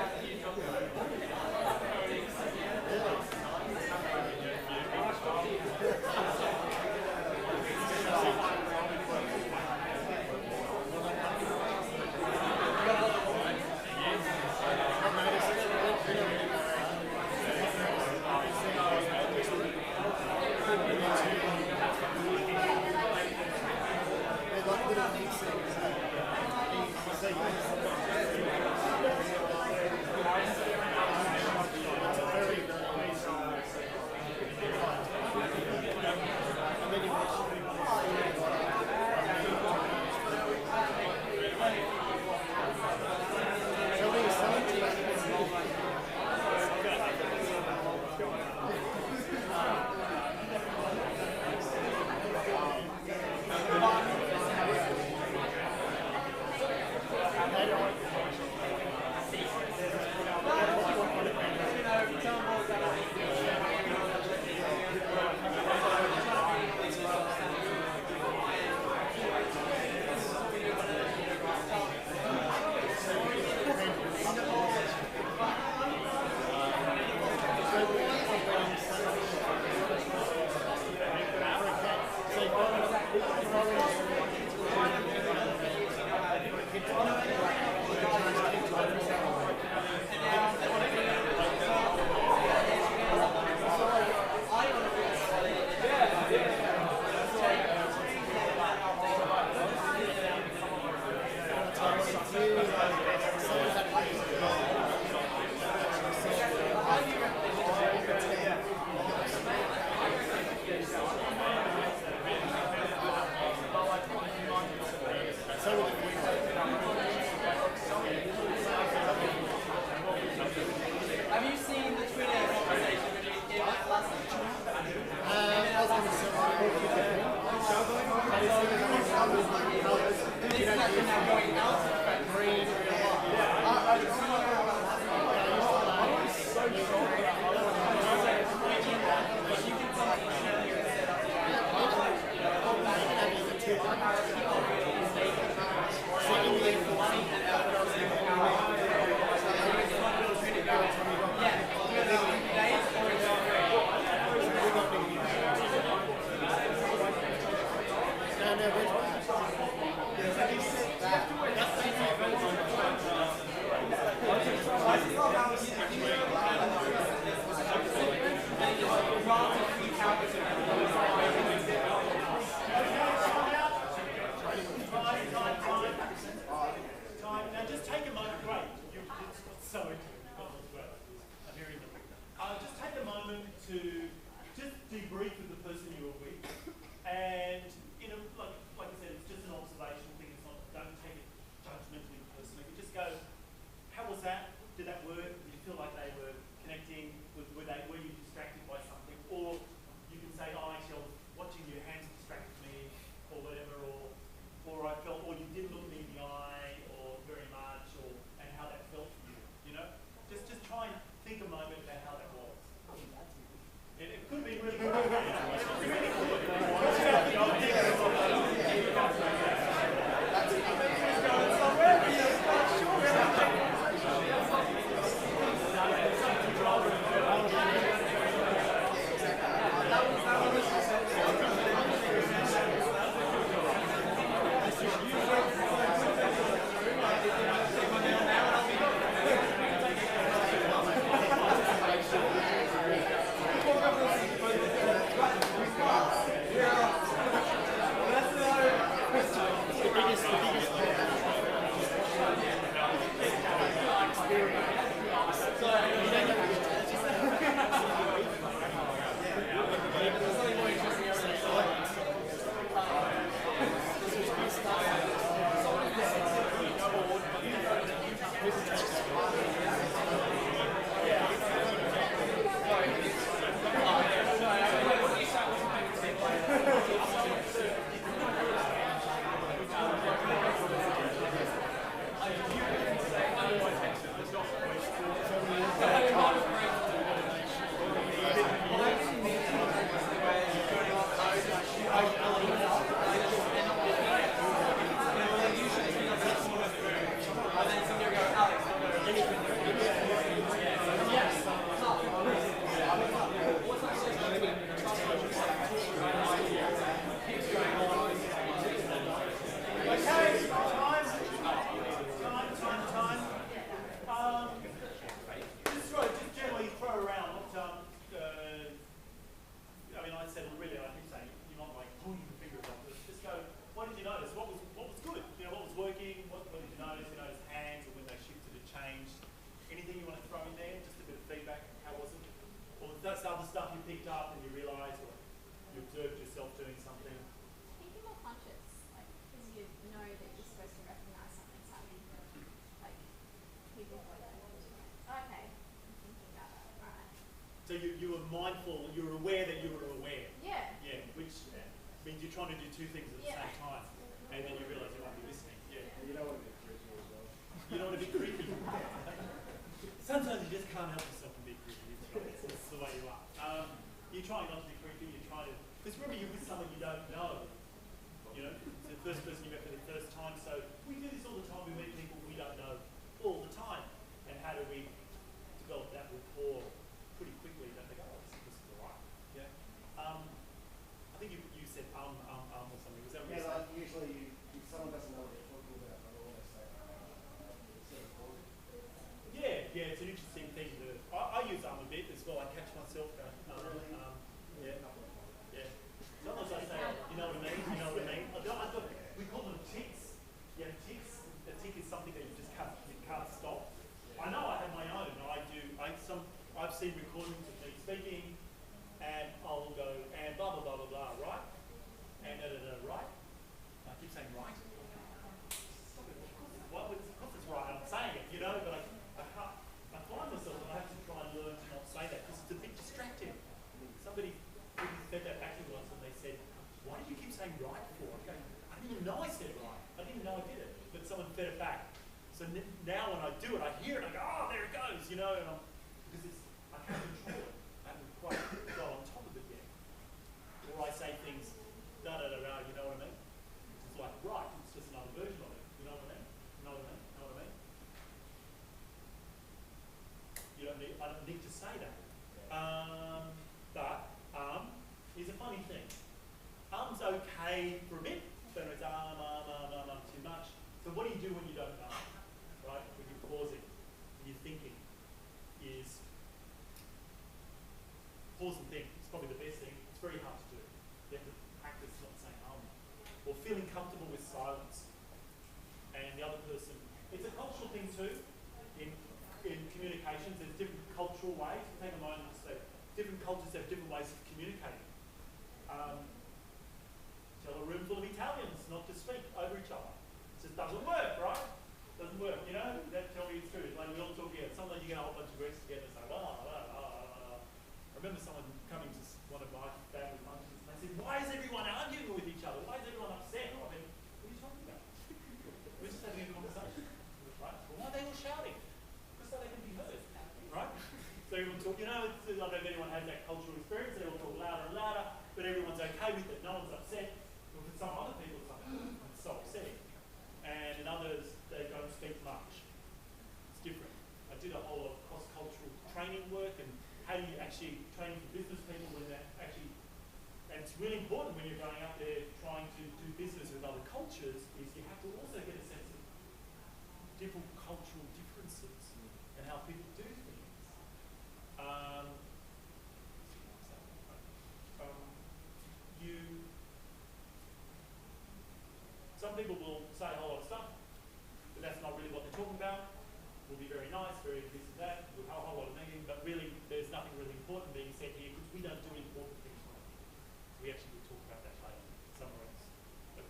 up and you realise, or you observed yourself doing something. I think you're more conscious, like, because you know that you're supposed to recognise something's happening. Like, people go like, okay, I'm thinking about that, alright. So you were mindful, you were aware that you were aware. Yeah. Yeah, which means you're trying to do two things at the same time, and then you realise you might be listening. Yeah. You don't want to be creepy as well. You don't want to be creepy. Sometimes you just can't help yourself from being creepy. It's right. It's the way you are. You're trying not to be creepy. You're trying to, because remember you're with someone you don't know. You know, it's the first person you met for the first time. So we do this all the time. We meet people we don't know all the time. And how do we develop that rapport pretty quickly? That they go, oh, this is all right. Yeah. I think you said or something. Was that what you Yeah, said? like usually if someone doesn't know what they're talking about, they'll always say, instead of calling. Yeah, it's an interesting thing. I use a bit as well. I catch myself going, yeah. Sometimes I say, you know what I mean? You know what I mean? We call them ticks. Yeah, ticks. A tick is something that you can't stop. I know I have my own. I've seen recordings of me speaking, and I'll go and blah blah blah blah blah, right? And right? I keep saying right. Well, of course it's right. I'm saying it, you know, but I can't. I find myself that I have to try and learn to not say that because it's a bit distracting. Somebody fed that back to me once and they said, "Why did you keep saying right for?" I'm going, I didn't even know I said right. I didn't even know I did it, but someone fed it back. So now when I do it, I hear it. I go, "Oh, there it goes," you know, and because I can't control it. I haven't quite got on top of it yet. Or I say things, you know what I mean? It's like right. It's just another version of it. You know what I mean? Know what I mean? Know what I mean? I don't need to say that. But is a funny thing. Okay for a bit, but it's too much. So what do you do when you don't know? Right? When you're pausing, when you're thinking, is pause and think. It's probably the best thing. It's very hard to do. You have to practice not saying or feeling comfortable with silence. And the other person, it's a cultural thing too. In communications, there's different cultural ways. Take a moment to say, different cultures have different ways of communicating. Tell a room full of Italians not to speak over each other. It just doesn't work, right? Doesn't work, you know? That tell me it's true. Like we all talk here. Sometimes you get a whole bunch of Greeks together and say, I remember someone coming to one of my family functions and they said, why is everyone arguing with each other? Why is everyone upset? I mean, what are you talking about? We're just having a conversation, right? Well, why are they all shouting? Just so they can be heard, right? So everyone talk, you know, I don't know if anyone has that cultural experience, they all talk louder and louder, but everyone's okay with it, no one's upset. But for some other people, it's like, it's so upsetting. And in others, they don't speak much. It's different. I did a whole lot of cross-cultural training work, and how do you actually train for business people when they're actually, and it's really important when you're going out there trying to do business with other cultures, is you have to also get a sense of different cultural differences and how people do things. Some people will say a whole lot of stuff, but that's not really what they're talking about. Will be very nice, very this and that, with a whole lot of meaning, but really there's nothing really important being said here because we don't do important things like here. We actually will talk about that later somewhere else. But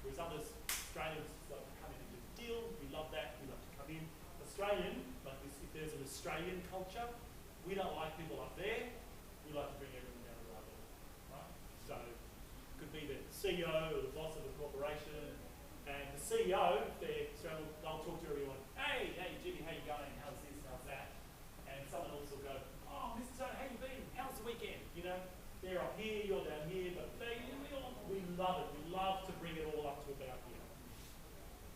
whereas others, Australians like to come in and do the deal, we love that, we love to come in. Australian, like this, if there's an Australian culture, we don't like people up there, we like to bring everyone down to our level, right? So it could be the CEO or the boss of a corporation, and the CEO, if they're Australian, they'll talk to everyone, hey Jimmy, how you going, how's this, how's that? And someone else will go, oh Mr. Tony, how you been, how's the weekend? You know, they're up here, you're down here, but we love it, we love to bring it all up to about here.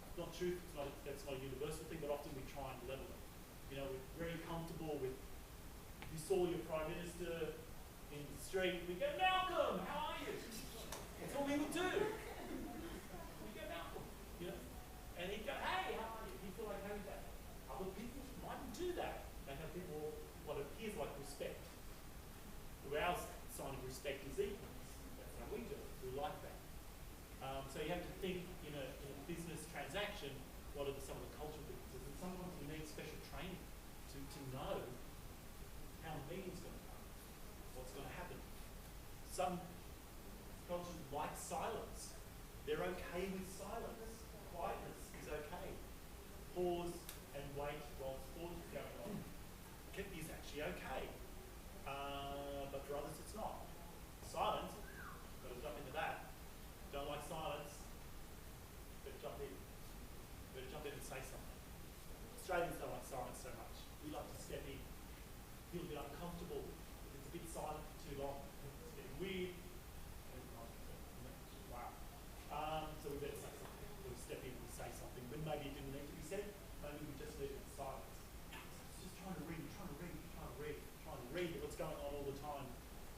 It's not true, that's not a universal thing, but often we try and level it. You know, we're very comfortable with, if you saw your Prime Minister in the street, we go, Malcolm, how are you? That's all we would do. We go, Malcolm, you know? And he'd go, hey, how are you? He'd feel like having that. Other people mightn't do that. They have people, what appears like respect. Our sign of respect is equals. That's how we do it. We like that. So you have to think in a business transaction, what are some of the cultural differences? And sometimes you need special training to know how the meeting's going to go, what's going to happen. Some cultures like silence. They're okay with silence. Quietness is okay. Pause and wait while sport is going on is actually okay. But for others it's not. Silence, got to jump into that. Don't like silence, better jump in. Better jump in and say something. Australians don't like silence so much. We like to step in, feel a bit uncomfortable if it's a bit silent for too long. It's getting weird. Wow. So we better say something. We step in, we say something. When maybe it didn't need to be said, maybe we just leave it in silence. It's just trying to read what's going on all the time.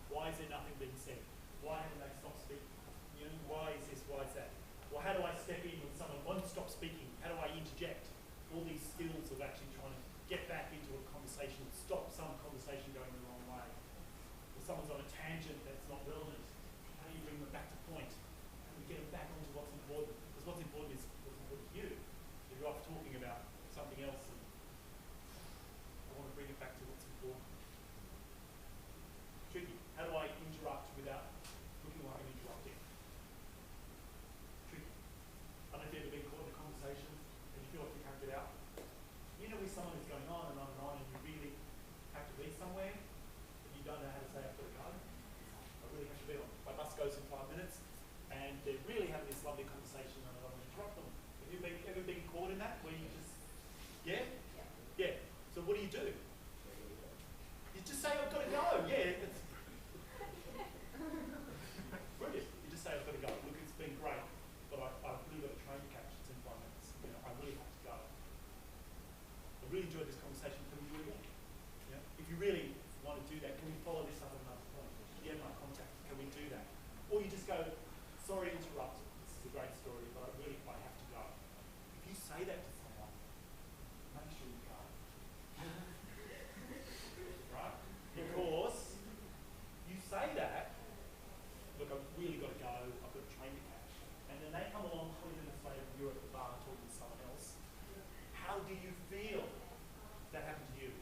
Why is there nothing being said? Why haven't they stopped speaking? You know, why is this, why is that? Well, how do I step in when someone won't stop speaking? How do I interject? All these skills of actually trying to get back into a conversation, stop some conversation going the wrong way. Or someone's on a tangent that's not relevant. How do you bring them back to point? How do we get them back onto what's important? Because what's important is what's important to you. If you're off talking about something else, and I want to bring it back to what's important. Tricky. How do I interrupt without looking like I'm interrupting? Tricky. I don't know if you've ever been caught in a conversation and you feel like you can't get out. You know, with someone who's going on and you really have to be somewhere, but you don't know how to say, I've got to go. I really have to be on. My bus goes in 5 minutes, and they're really having this lovely conversation, and I don't want to interrupt them. Have you ever been caught in that, where you just, yeah? Yeah. So what do? You just say, I've got to go. Yeah. Brilliant. You just say, I've got to go. Look, it's been great, but I've really got a train to catch. It's in 5 minutes. You know, I really have to go. I really enjoyed this conversation. Can we do it again? Yeah. If you really want to do that, can we follow this up at another point? Do you have my contact? Can we do that? Or you just go, sorry to interrupt. This is a great story, but I have to go. If you say that to someone, make sure you go. Right? Because you say that, look, I've really got to go, I've got a train to catch. And then they come along 20 minutes later and you're at the bar talking to someone else. How do you feel that happened to you?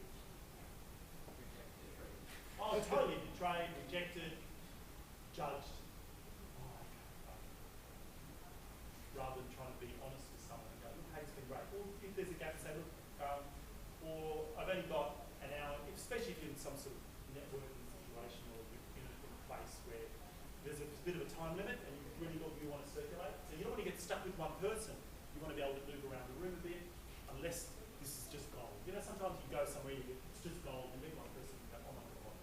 Rejected. Oh, totally betrayed, rejected, judged. Oh, okay. Rather than trying to be honest with someone and go, look, hey, it's been great. Or if there's a gap, say, look, or I've only got an hour, especially if you're in some sort of networking situation or in a place where there's a bit of a time limit and you really want to circulate. So you don't want to get stuck with one person. You want to be able to move around the room a bit, unless this is just gold. You know, sometimes you go somewhere, it's just gold, you meet one person and you go, oh my God,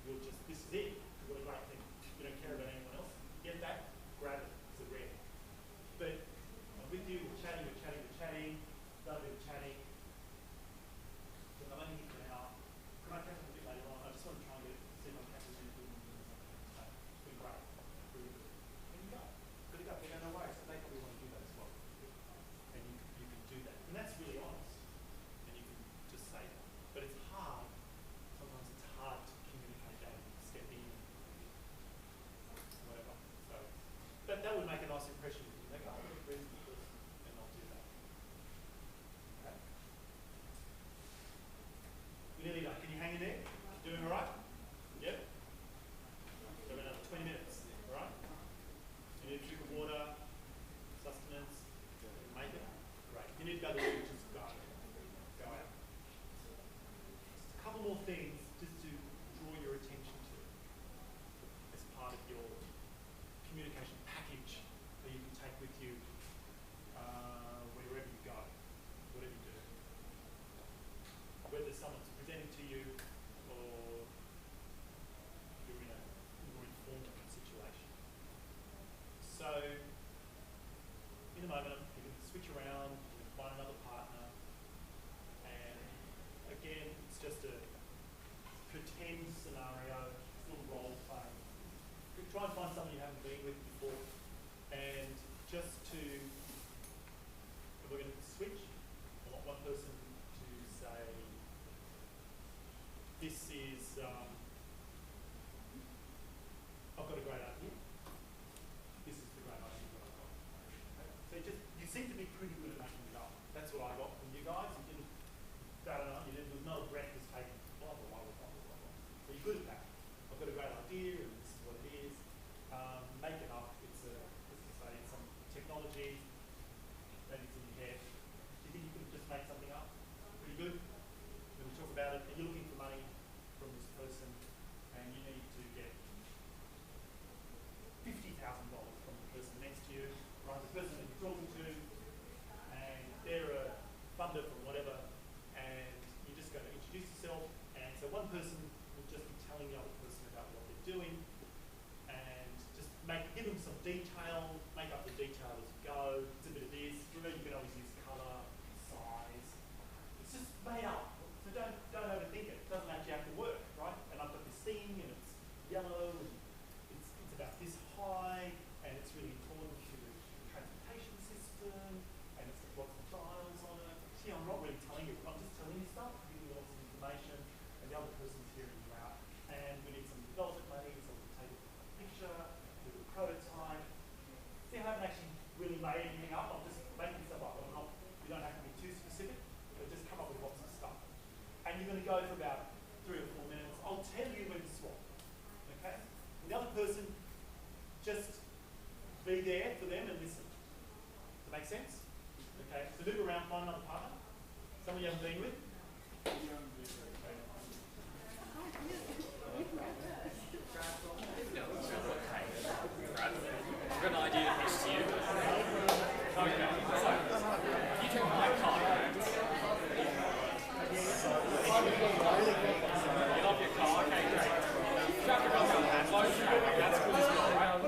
this is it. What a great thing. You don't care about anyone else. Get that, grab it. It's a rare. But I'm with you, we're chatting, done a bit of chatting. Look, I'm only here for an hour. Can I catch up a bit later on? I just want to try and see if I can catch up anything. It's been great. Really good. And you go. Got to go. They go, no worries. So they probably want to do that as well. And you can do that. And that's really honest. some detail, make up the detail as you go. It's a bit of this. Remember, you can always use colour, size. It's just made up. So don't overthink it. It doesn't actually have to work, right? And I've got this thing, and it's yellow, and it's about this high, and it's really important to the transportation system, and it's got lots of dials on it. See, I'm not really telling you. I'm just telling you stuff, giving you lots of information, and the other person's hearing you out. And we need some development money, so we'll take a picture, do a prototype. See, I haven't actually really made anything up. I'm just making stuff up. You don't have to be too specific, but just come up with lots of stuff. And you're going to go for about 3 or 4 minutes. I'll tell you when to swap. Okay? And the other person, just be there for them and listen. Does that make sense? Okay? So move around, find another partner. Someone you haven't been with. I've got an idea to pitch to you. Okay, so you take my card. You love your car, okay, great. Traffic on the hand, low traffic, that's good as well, right?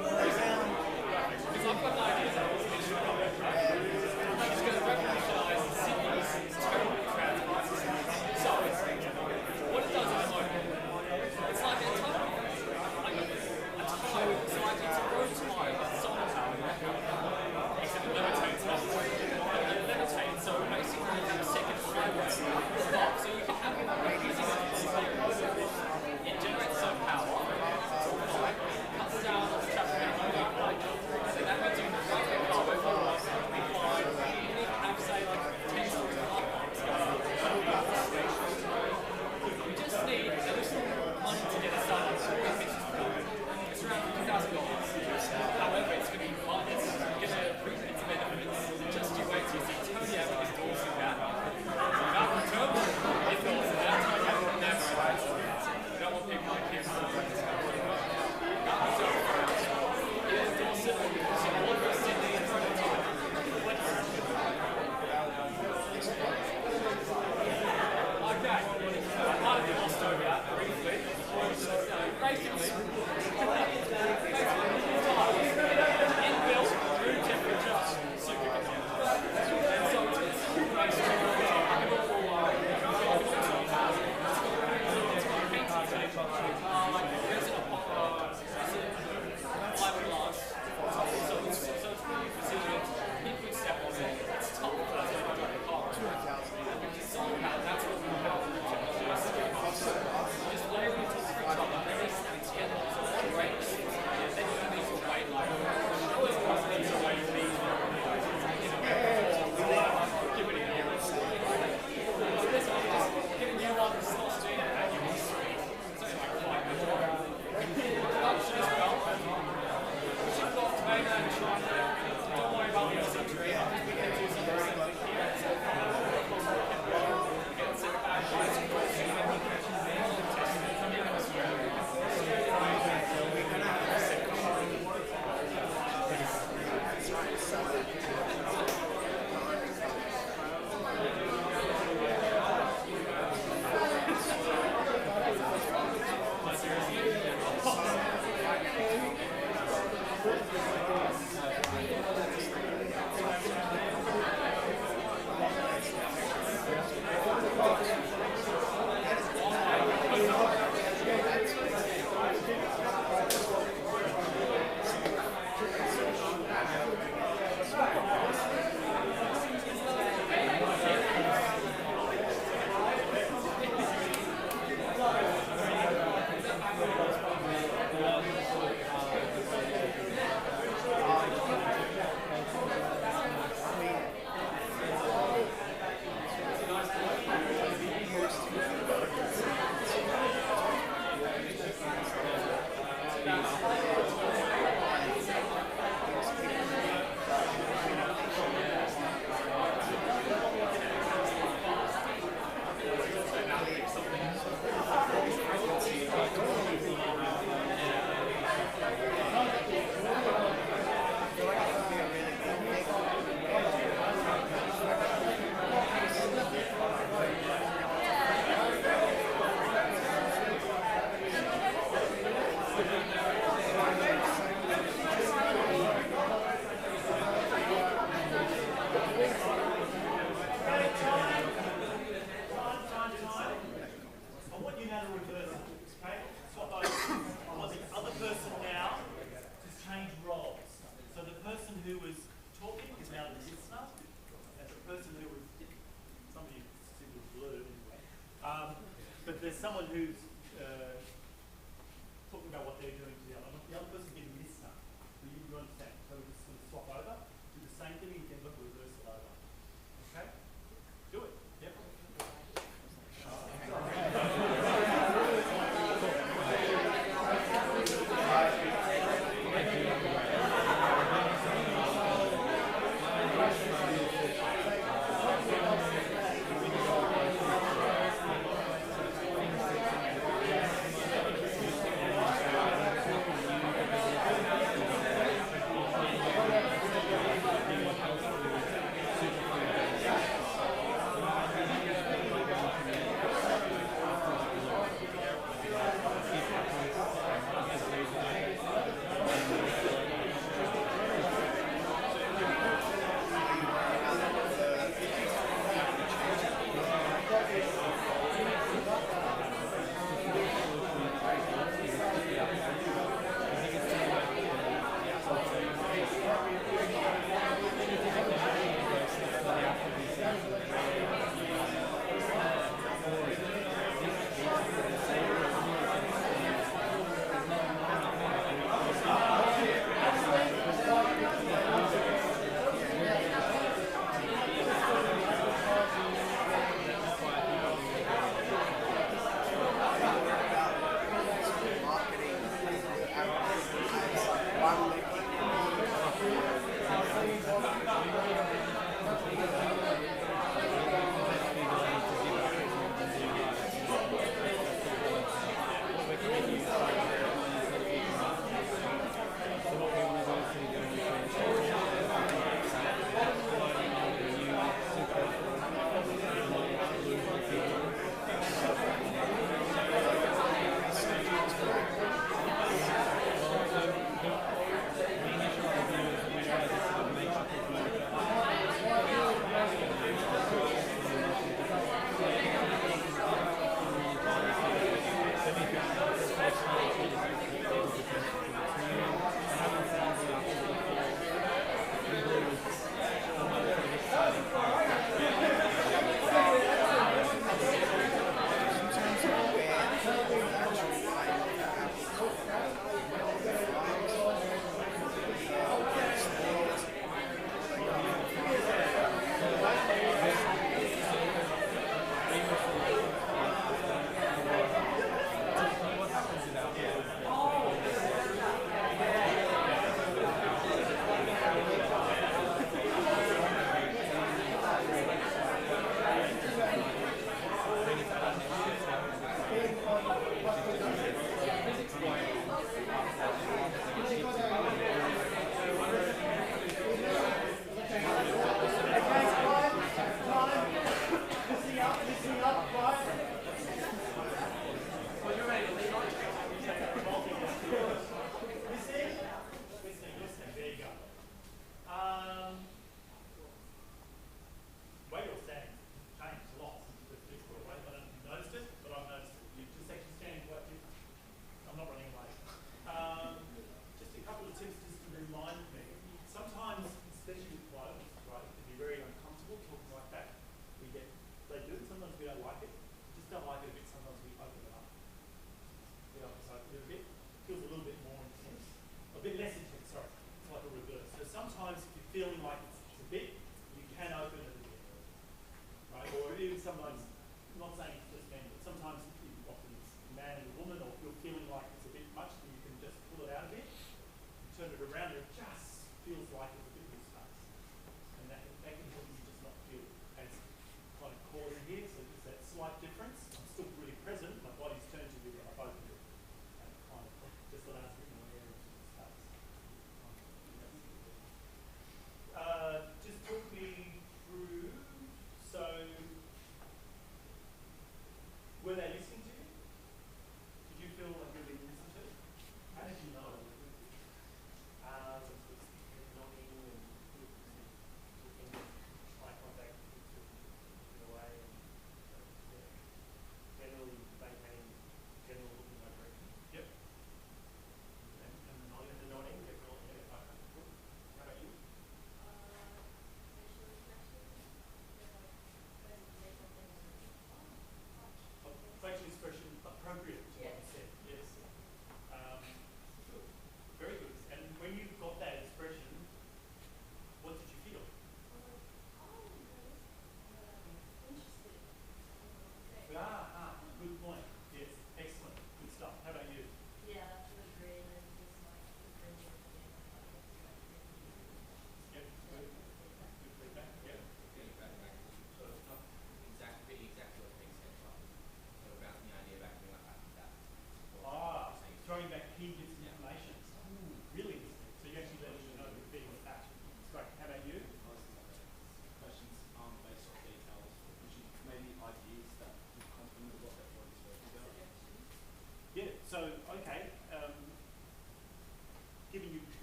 Because I've got an idea that will pitch to you, right? It's going to revolutionise Sydney's terrible transport system. So, what it does at the moment, it's like a tunnel. So it's a road tire with solar power, except it levitates, it levitates, so basically it's a second freeway stop. So you can have it generates some power, cuts down on the traffic and so that means you can drive your car over the road, you can even have, say, like 10 stories of apartments. We just need a little money to get it started. It's around $50,000. However, it's going to be fun. It's going to reap its benefits. Just you wait till you see Tony Abbott endorsing that. Malcolm Turnbull endorsing that. Tony Abbott will never endorse it. You don't want people like him. Malcolm Turnbull will endorse it. So all of Sydney and prototype. Okay. I might have glossed over that briefly. Basically, inbuilt room temperature superconductor. And so it's someone who's talking about what they're doing to the other person's getting this stuff. So you understand. So we're just going to swap over, do the same thing, and then look, reverse it over. Okay? Do it. Yep.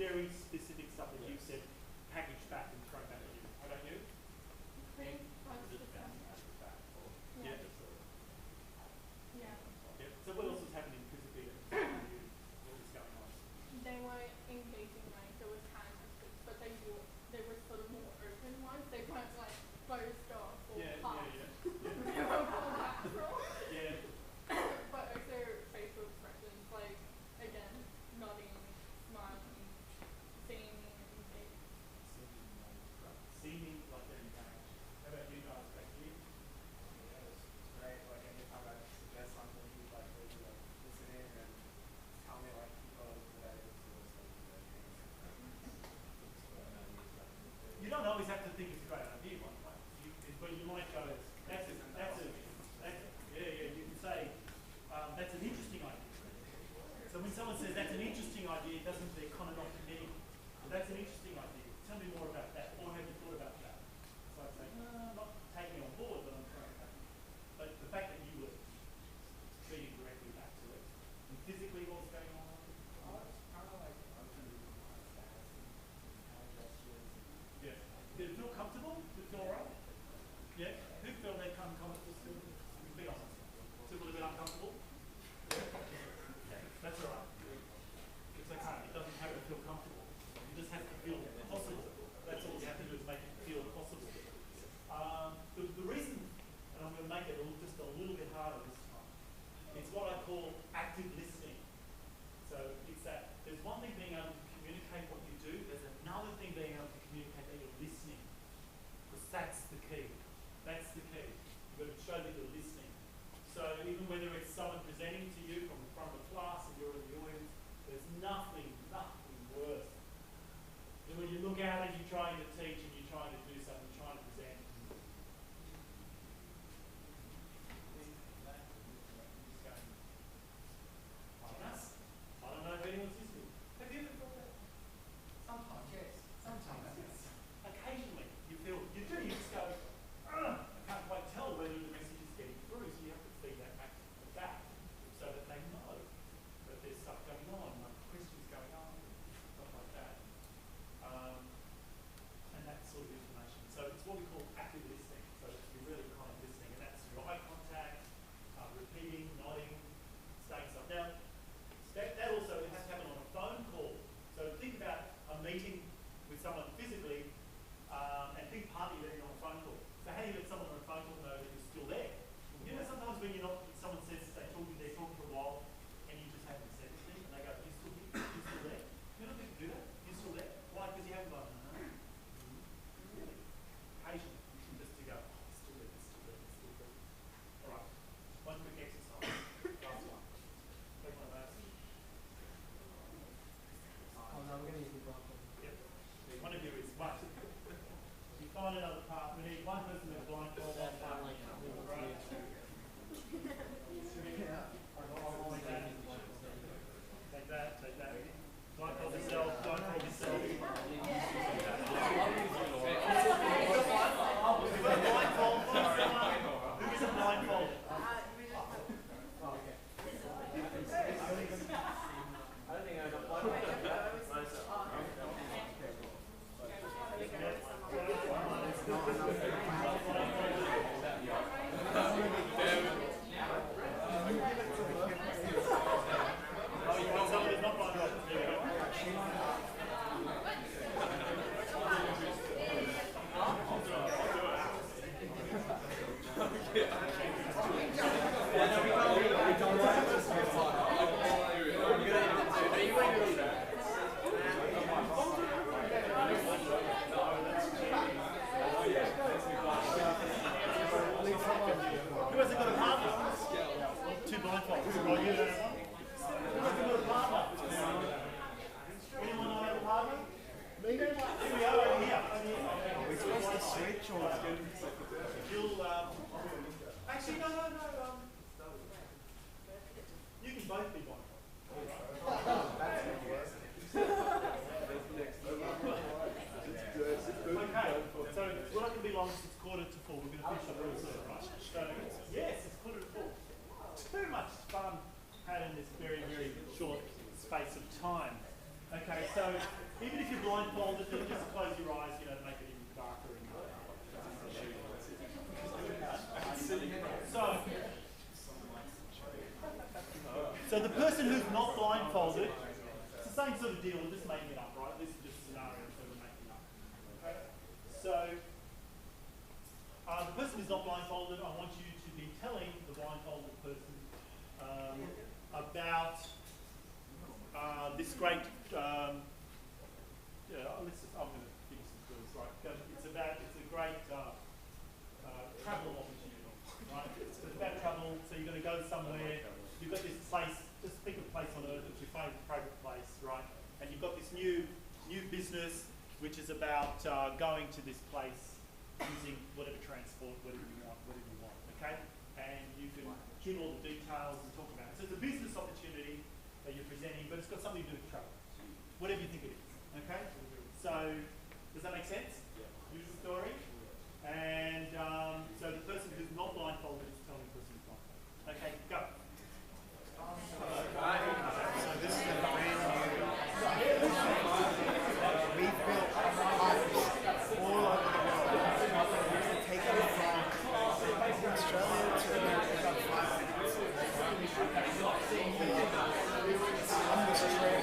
very specific stuff that you've said, packaged back and thrown back at you. How about you? Pretty close to that. Yeah. Yeah. Yeah. So what else was happening physically that you, what was going on? They weren't engaging like there was hand gestures, but they were sort of more open ones. They weren't like closed off or Yeah, half. yeah. They were more natural. Yeah. But also facial expressions, like again, nodding, smiling, seeming engaged. Seeming like they're engaged. How about you guys back here? Yeah, it was great. Like anytime I suggest something, he'd like really like listen in and tell me like he thought it was a good idea to do You don't always have to think it's a great idea, by the way. But you might go, you can say, that's an interesting idea. So when someone says that's an interesting idea, it doesn't mean they're kind of not committing. That's an interesting idea. Tell me more about that. Or have you thought about that? So I'd say, no, I'm not taking it on board, but I'm trying to. But the fact that you were feeding directly back to it, and physically what was going on? Oh, it's kind of like open stance and hand gestures. Yeah. Did it feel comfortable? Did it feel alright? Yeah? Who felt that uncomfortable still? Be honest. Still a little bit uncomfortable? That's alright. It's okay. It doesn't have to feel comfortable. You just have to feel possible. That's all you have to do is make it feel possible. The reason, and I'm going to make it just a little bit harder this time, it's what I call active listening. So it's that there's one thing being able to communicate what you do, there's another thing being able to communicate that you're listening. Because that's the key. That's the key. You've got to show that you're listening. So even whether it's someone presenting to you from the front of the class and you're in the audience, there's nothing worse than when you look out and you're trying to teach and you're trying to do something, you're trying to present. I don't know if anyone's listening. Have you ever thought that? Sometimes, yes. Sometimes, yes. Occasionally, you feel, you do, you just go, I can't quite tell whether the message is getting through, so you have to feed that back so that they know that there's stuff going on, like questions going on, stuff like that. And that sort of information. So it's what we call active listening. So you're really kind of listening, and that's through eye contact, repeating, nodding, saying stuff. Now, that also has to happen on a phone call. So think about a meeting with someone physically, and think partly that you're on a phone call. So how do you let someone on a phone call know that you're still there? You know, sometimes when you're not, someone says they're talking for a while, and you just haven't said anything, and they go, "You're still here? You're still there?" You don't think to do that. You're still there. Why? Because you haven't gone. Really patient. Just to go. Oh, still there. Still there. Still there. All right. One quick exercise. Last one. Take one of those. Oh no, we're going to use the blindfold. Yep. One of you is one. You find another part. We need one person with a blindfold on part. Right. Take that. Take that. Blindfold yourself. Blindfold yourself. You've got a blindfold. Who isn't blindfolded? Oh, okay. I don't think I got blindfolded. Who hasn't got a partner? Two blindfolds. Oh, you don't have one? Who hasn't got a partner? Anyone not have a partner? Me? Here we are, over here. We're supposed to switch or You'll, actually, no. You can both be blindfolds. Okay, so we're not going to be long, it's 3:45. We're going to finish up real soon, right? So, yes, it's 4:45. Too much fun had in this very, very short space of time. Okay, so even if you're blindfolded, then just close your eyes, you know, to make it even darker. And, so the person who's not blindfolded, it's the same sort of deal, we're just making it up, right? This is just a scenario that we're making up. Okay? So the person who's not blindfolded, I want you to be telling the blindfolded person about this great, I'm going to give you some clues, right? It's a great travel opportunity, right? It's about travel, so you're going to go somewhere, you've got this place, just think of a place on earth, it's your favourite place, right? And you've got this new business, which is about going to this place using whatever transport, whatever you want, okay? And you can give all the details and talk about it. So it's a business opportunity that you're presenting, but it's got something to do with travel. Whatever you think it is, okay? So, does that make sense? Use the story. And so the person who's not blindfolded is telling the person who's blindfolded. Okay, go. So this is a brand new. We've built hubs all over the world. We've taken it from Australia to America in about 5 minutes. On this trip,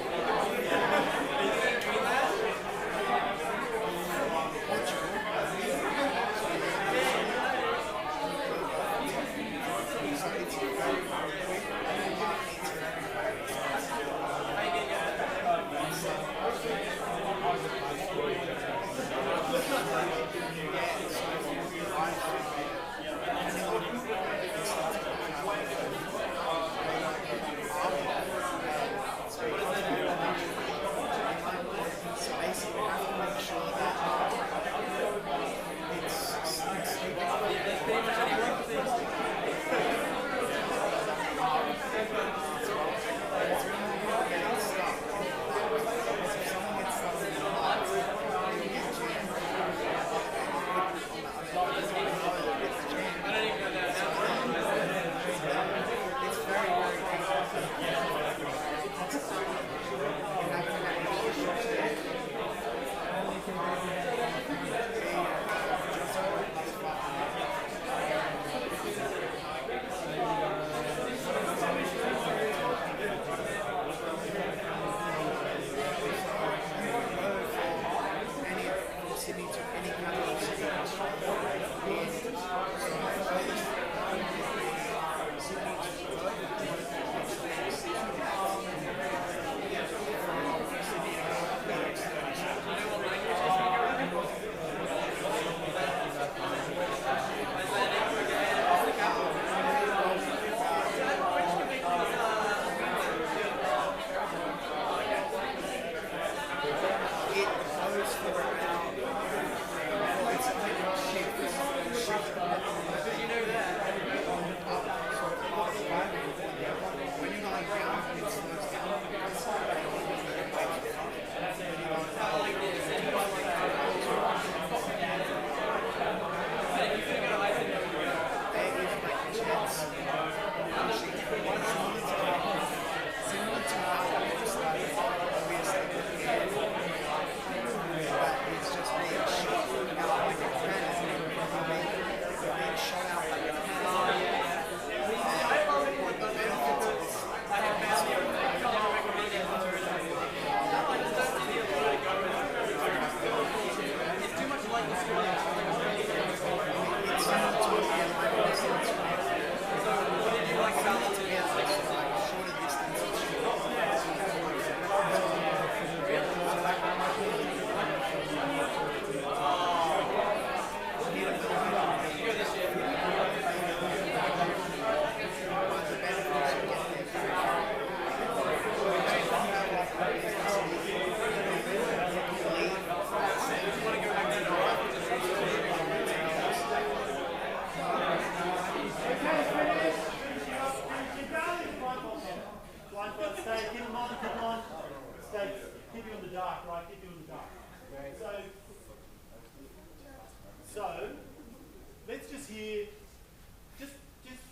So, let's just hear, just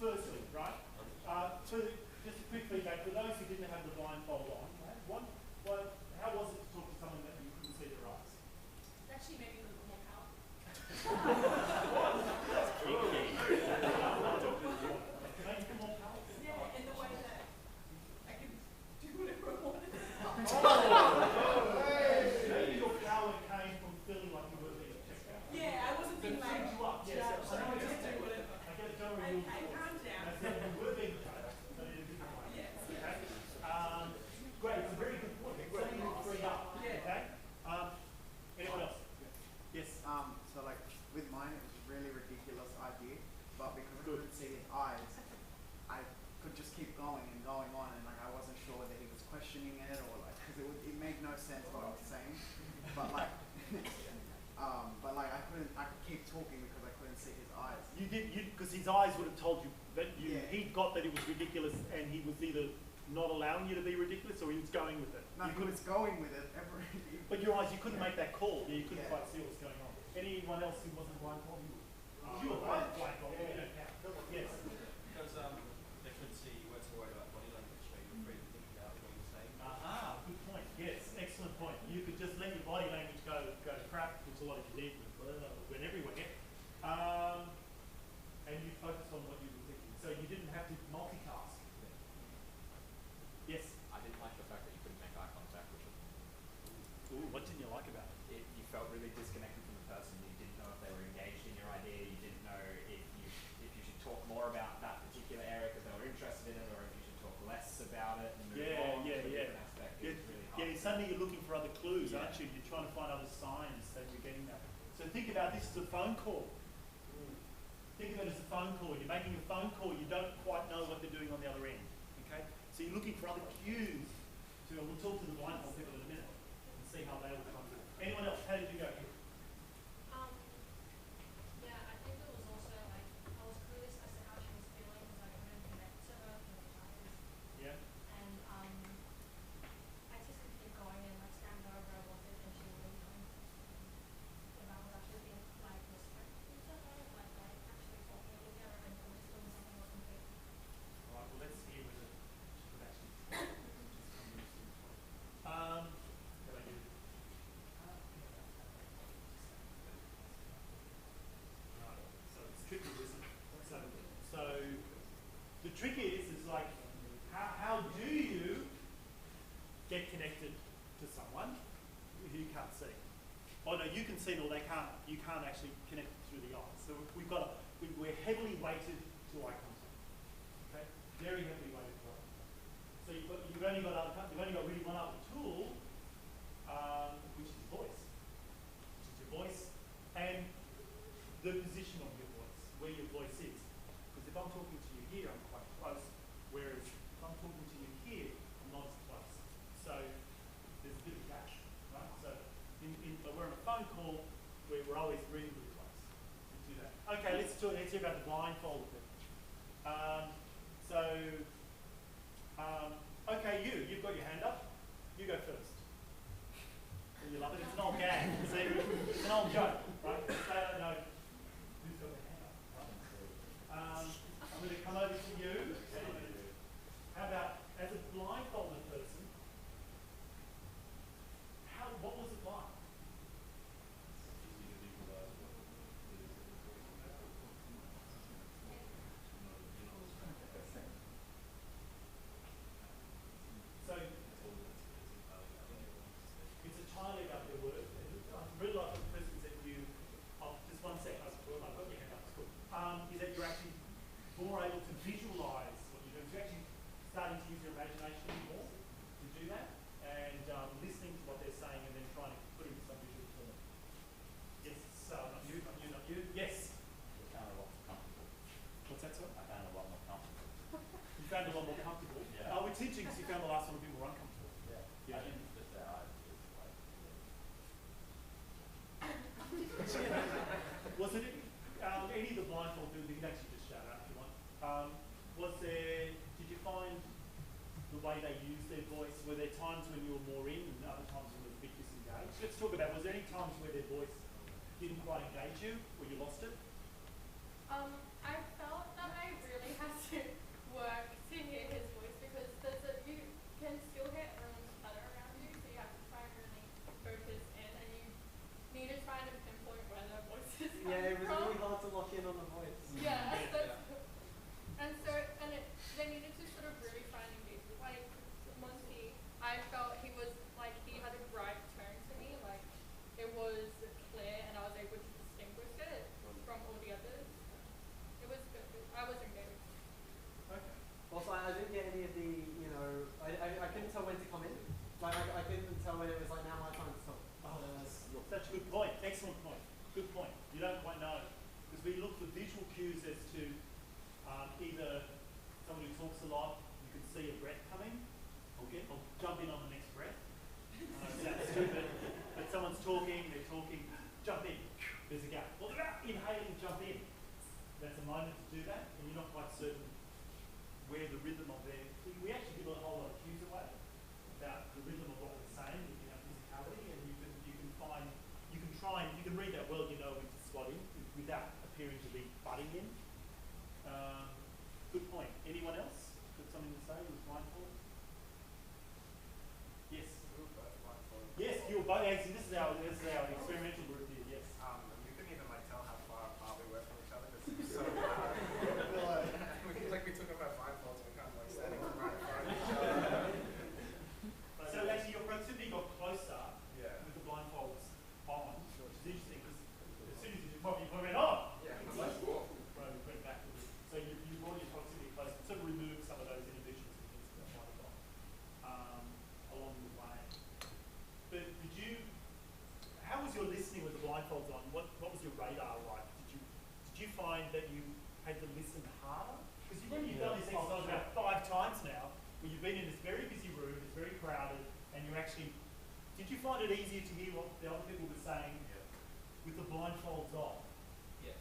firstly, right? Just a quick feedback for those who didn't have the blindfold on. How was it to talk to questioning it or like, because it made no sense what I was saying, but like, I could keep talking because I couldn't see his eyes. Because his eyes would have told you that Yeah. he got that it was ridiculous, and he was either not allowing you to be ridiculous or he was going with it. No, he was going with it. But your eyes, you couldn't make that call. You couldn't Yeah. quite see what was going on. Anyone else who wasn't blindfolded? You were blindfolded. You don't count. Yes. Because they couldn't see, you weren't so worried about body language, so you were free to think about what you're saying. Aha, good point. Yes, excellent point. You could just let your body language go to crap, which a lot of you did, went everywhere. And you focused on what you were thinking. So you didn't have to multitask. Yes? I didn't like the fact that you couldn't make eye contact with them. Ooh, what didn't you like about it? You felt really disconnected from the person. You didn't know if they were engaged in your idea. You didn't know if you should talk more about that particular area because they were interested in it, or if you should talk less about it and move on to a different aspect. It was really hard. Suddenly you're looking for other clues, aren't you? You're trying to find other signs that you're getting that. So think about this as a phone call. Think of it as a phone call. You're making a phone call. You don't quite know what they're doing on the other end. Okay? So you're looking for other cues. We'll talk to the blindfold people in a minute and see how they will come through. Anyone else? How did you go? Yeah, I think it was also like, I was curious as to how she was feeling because I couldn't connect to her for the classes. Yeah? And I just could keep going and like stand over what it and she was if I was actually being like respectful to her, like actually talking with her and just doing something more complete. All right, well, let's hear whether she could actually how about you? Right, so it's tricky, isn't it? So the trick is like, how do you get connected to someone who you can't see? Oh no, you can see them, or they can't. You can't actually connect through the eyes. So we're heavily weighted to eye contact. Okay, very heavily weighted to eye contact. So you've only got really one other tool, which is voice. Which is your voice and the position of your voice, where your voice is. Because if I'm talking to you here, I'm quite close, whereas if I'm talking to you here, I'm not as close. So there's a bit of a gap, right? So but we're on a phone call where we're always reasonably close to do that. Okay, let's hear about the blindfolded bit. Okay, you've got your hand up. You go first. You love it. It's an old gag. See, it's an old joke, right? They don't know who's got their hand up, right? I'm going to come over to you. How about as a blindfolded person? What was it like? So it's entirely about your words. I really like what the person said to you. Just one second. I've got your hand up. It's cool. Is that you're actually more able to visualise what you're doing. So you're actually starting to use your imagination more to do that, and listening to what they're saying, and then trying to put it into some visual form. Yes. Not you. Not you. Not you. Yes. I found it a lot more comfortable. What's that, sir? I found it a lot more comfortable. You found it a lot more comfortable. Yeah. Oh, it's interesting because you found the last one a bit more uncomfortable. Yeah. Yeah. I didn't just their eyes. It was like, Was it any of the blindfold people? You can actually just shout out if you want. Did you find the way they used their voice? Were there times when you were more in and other times when you were a bit disengaged? Let's talk about, was there any times where their voice didn't quite engage you or you lost it? I felt that I really had to work to hear his voice because you can still hear everyone's chatter around you, so you have to try and really focus in, and you need to try and pinpoint where their voice is coming Yeah, it was from. really hard to lock in on the voice. Yeah, they needed to sort of really try and engage with. Like I felt he was like he had a bright tone to me, like it was clear, and I was able to distinguish it from all the others. It was good. I was engaged. Okay. Also, I didn't get any of the, I couldn't tell when to come in. Like, I couldn't tell when it was like, now my time to talk. Oh, that's such a good point. Excellent point. Good point. You don't quite know. Because we look for visual cues as to either someone who talks a lot, you can see a breath coming, or in or jump in on the next breath. It sounds stupid, but someone's talking, they're talking, jump in, there's a gap. Or they're inhaling, jump in. That's a moment to do that, and you're not quite certain where the rhythm of their, we actually give a whole lot of cues away about the rhythm of what we're saying, looking at physicality, and you can find, you can try and, you can read that well, you know when to slot in without appearing to be butting in. Good point. Anyone else got something to say with blindfold? Yes. We were both blindfolded. Yes, you were both. Actually, this is our experimental group here. Yes. We couldn't even like tell how far apart we were from each other because it was so hard. we took off our blindfolds and we kind of like standing right in front of each other. So actually, your proximity got closer Yeah. with the blindfolds on, which is interesting because as soon as you probably went on, Yeah. it's like, right, we went back to this. So you brought your proximity close, sort of removed some of those inhibitions and things that might have got along the way. But did you? How was your listening with the blindfolds on? What was your radar like? Did you find that you had to listen harder? Because you've done this exercise about 5 times now, where you've been in this very busy room, it's very crowded, and you actually, did you find it easier to hear what the other people were saying with the blindfolds on? Yes.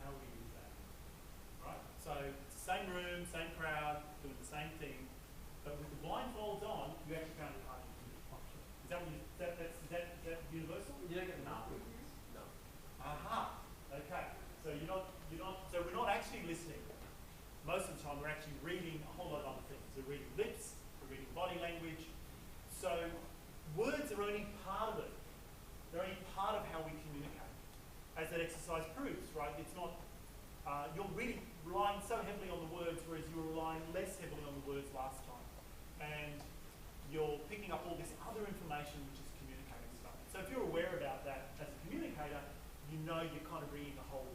How would you use that? Right? So it's the same room, same crowd, doing the same thing, but with the blindfolds on, you actually found it harder to function. Is that what you, is that universal? You don't get enough. No. Aha. Okay. So so we're not actually listening. Most of the time we're actually reading a whole lot of other things. We're reading lips, we're reading body language. So words are only part of it. They're only part of how we communicate. As that exercise proves, right? It's not, you're really relying so heavily on the words, whereas you were relying less heavily on the words last time. And you're picking up all this other information which is communicating stuff. So if you're aware about that as a communicator, you know you're kind of bringing a whole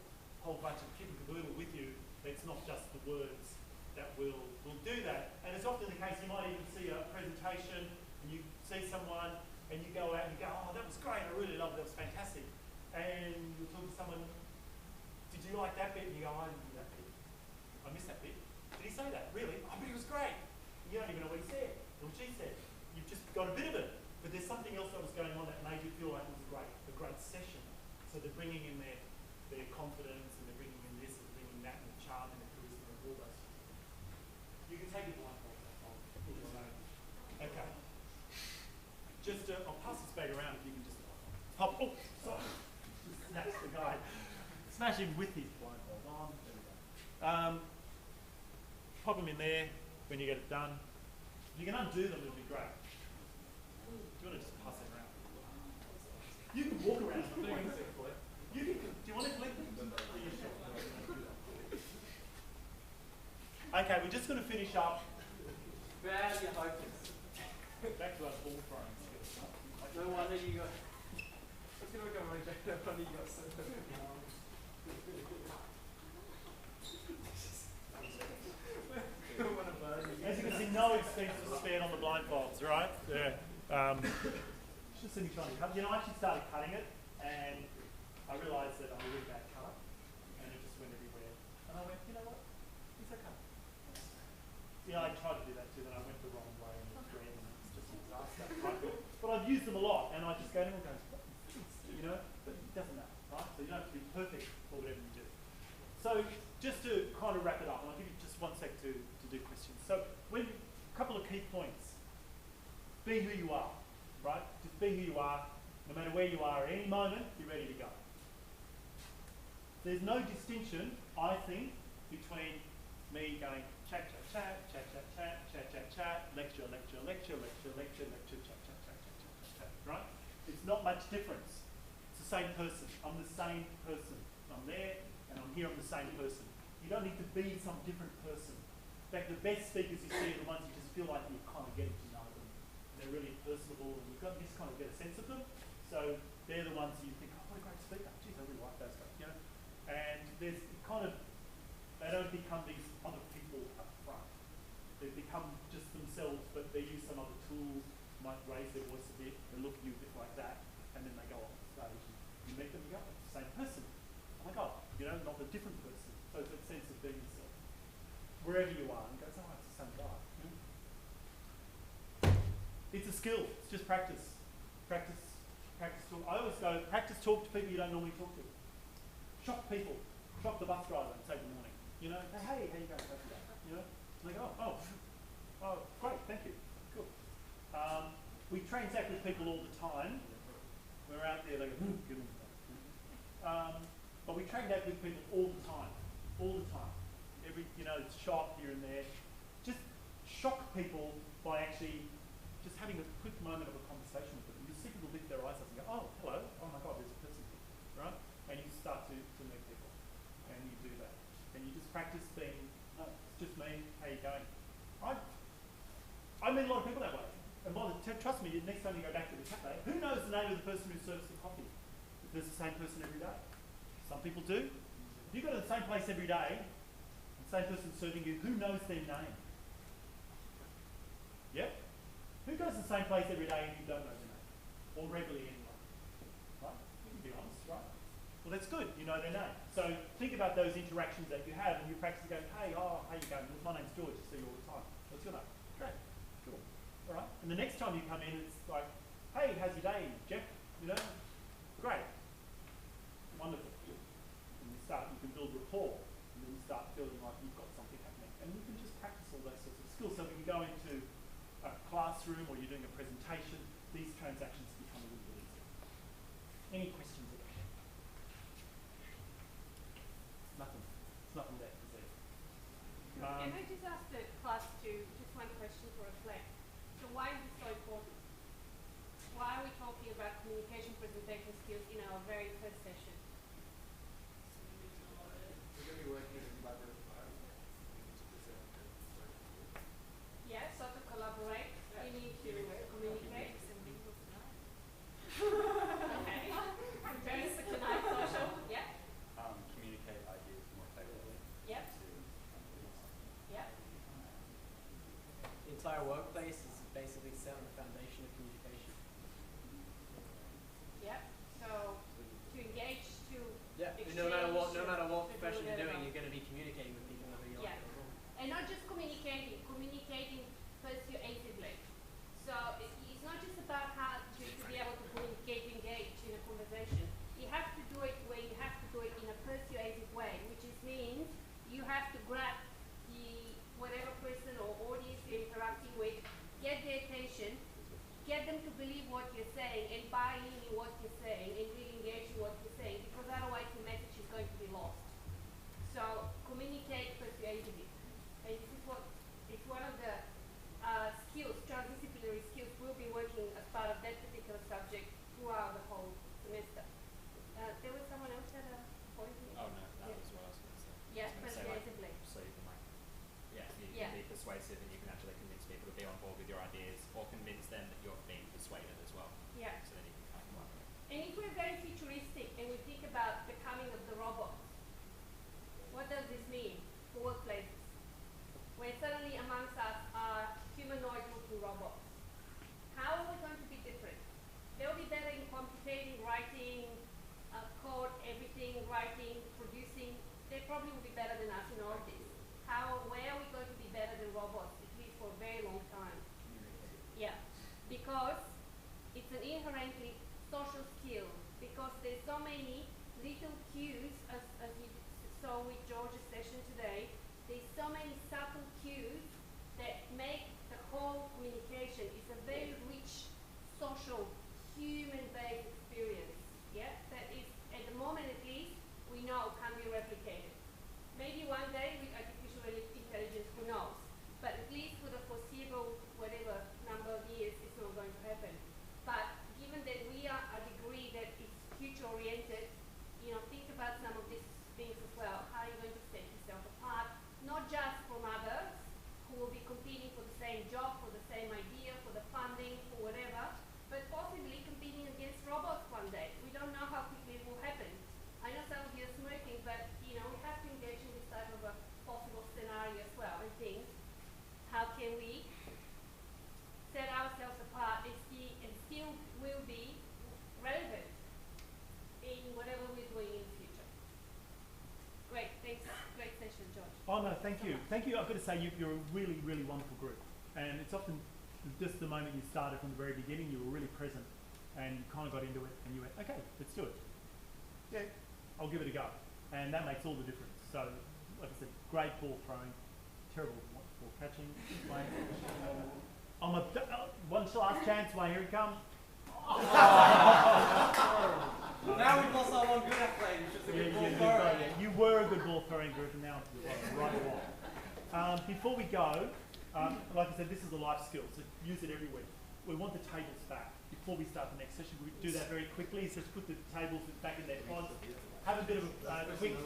bunch of kit and caboodle with you. It's not just the words that will do that. And it's often the case, you might even see a presentation and you see someone and you go out and you go, oh, that was great, I really loved it, that was fantastic. And you talk to someone, did you like that bit? And you go, I didn't do that bit. I missed that bit. Did he say that? Really? I bet it was great. You don't even know what he said or what she said. You've just got a bit of it. But there's something else that was going on that made you feel like it was a great session. So they're bringing in their confidence and they're bringing in this and they're bringing that and the charm and the charisma and all those things. You can take your blindfold off. Okay. Just, I'll pass this bag around if you can just pop. Oh, sorry. Just snatch the guy. Smash him with his blindfold on. There we go. Pop them in there when you get it done. If you can undo them, it would be great. Do you want to just pass it around? You can walk around. You can, do you want to collect them? Are you sure? Okay, we're just going to finish up. Bad, you're hopeless. Back to our ball throwing skills. No wonder you got. I was going to go right back. No wonder you got so As you can see, no expense was spared on the blindfolds, right? Yeah. Just sitting trying to cut. You know, I actually started cutting it, and I realised that I'm a really bad cutter, and it just went everywhere. And I went, you know what? It's okay. You know, I tried to do that too, and I went the wrong way, and it was green, and it's just a disaster. Right? But I've used them a lot, and I just go to them and go, you know, but it doesn't matter, right? So you don't have to be perfect for whatever you do. So just to kind of wrap it up, and I'll give you just 1 sec to do questions. So a couple of key points. Be who you are, right? Just be who you are. No matter where you are at any moment, be ready to go. There's no distinction, I think, between me going chat, chat, chat, chat, chat, chat, chat, chat, chat, lecture, lecture, lecture, lecture, lecture, lecture, chat, chat, chat, chat, chat, chat, chat, right? It's not much difference. It's the same person. I'm the same person. I'm there and I'm here, I'm the same person. You don't need to be some different person. In fact, the best speakers you see are the ones you just feel like you kind of get to know them. They're really personable and you just kind of get a sense of them. So they're the ones you think, oh, what a great speaker. Geez, I really like those guys, you know? And there's kind of, they don't become these other people up front. They become just themselves, but they use some other tools, might raise their voice a bit, they look at you a bit like that, and then they go off the stage. And you meet them, you go, it's the same person. Oh my God, you know, not a different person. So it's that sense of being yourself. Wherever you are, and goes, oh, it's the same guy. You know? skill. It's just practice. Practice. Practice talk. I always go, practice talk to people you don't normally talk to. Shock people. Shock the bus driver and say good morning. You know, hey, how you going? How's your day? You know? And they go, oh, great, thank you. Cool. We transact with people all the time. We're out there, they go, good morning. But we transact with people all the time. All the time. It's shock here and there. Just shock people by actually just having a quick moment of a conversation with them. You see people lift their eyes up and go, oh, hello, oh my God, there's a person here, right? And you start to meet people, and you do that. And you just practice being, oh, it's just me, how you going? I meet a lot of people that way. And trust me, next time you go back to the cafe, who knows the name of the person who serves the coffee? If there's the same person every day. Some people do. If you go to the same place every day, the same person serving you, who knows their name? Yep. Who goes to the same place every day and you don't know their name? Or regularly anyway? Right? You can be honest, right? Well, that's good. You know their name. So think about those interactions that you have and you practice going, hey, how you going? My name's George. I see you all the time. What's your name? Great. Cool. All right. And the next time you come in, it's like, hey, how's your day, Jeff? You know? Great. Wonderful. And you can build rapport. And then you start feeling like you've got something happening. And you can just practice all those sorts of skills. So when you go into a classroom or you're doing a presentation, these transactions become a little bit easier. Any questions about that? Nothing. It's nothing there, is there? Can I just ask the class just one question to reflect? So why is this so important? Why are we talking about communication presentation skills in our very first session? We're going to be working in a collaborative environment. Yeah, so to collaborate, we need to communicate. Okay. Very synchronized social. Yeah. Communicate ideas more effectively. Yep. Yep. The entire workplace is basically set on the foundation of communication. Yep. So to engage, to exchange, no matter what to profession do you're doing, whatever. you're going to be communicating with people whether you like it or not. And not just communicating persuasively. So it's not just about how to be able to communicate, engage in a conversation. You have to do it where you have to do it in a persuasive way, which means you have to grab whatever person or audience you're interacting with, get their attention, get them to believe what you're saying and buy in what you're saying and really engage in what you're saying, because otherwise the message is going to be lost. So communicate persuasively. And this is it's one of the skills, transdisciplinary skills, we'll be working as part of that particular subject throughout the whole semester. There was someone else that point here? Oh no, that was what I was going to say. Yeah, I was gonna say, like, persuasively. so you can you can be persuasive and you can actually convince people to be on board with your ideas, or convince them that you're being persuaded as well. Yeah. So then you can kind of collaborate. And if we're very futuristic and we think about the coming of the robots, what does this mean for workplaces? Where suddenly amongst us are humanoid-looking robots. How are we going to be different? They'll be better in computing, writing, code, everything, writing, producing. They probably will be better than us in all this. Where are we going to be better than robots, at least for a very long time? Yeah, because it's an inherently social skill, because there's so many little cues, as you saw with George's session today, there's so many subtle cues that make the whole communication. It's a very rich, social, human-based experience. Yeah, that is, at the moment at least, we know can be replicated. Maybe one day with artificial intelligence, who knows? But at least for the foreseeable, whatever number of years, it's not going to happen. But given that we are a degree that is future-oriented, think about some of these things as well. How are you going to set yourself apart? Not just from others who will be competing for the same job, for the same idea, for the funding, for whatever, but possibly competing against robots one day. We don't know how quickly it will happen. I know some of you are smirking, but we have to engage in this type of a possible scenario as well and think, how can we set ourselves apart and still will be relevant in whatever we're doing in the future. Great, thanks. Great session, George. Oh no, thank you. Thank you. I've got to say you're a really, really wonderful group. And it's often just the moment you started from the very beginning, you were really present and you kind of got into it and you went, okay, let's do it. Yeah, I'll give it a go. And that makes all the difference. So, like I said, great ball throwing, terrible ball catching. On my one last chance, Wayne, here it comes. Now we've lost our one good athlete, which is a good ball thrower. You were a good ball throwing group, and now you're right along. Before we go, like I said, this is a life skill, so use it every week. We want the tables back. Before we start the next session, we do that very quickly. So just put the tables back in their pods. Have a bit of a quick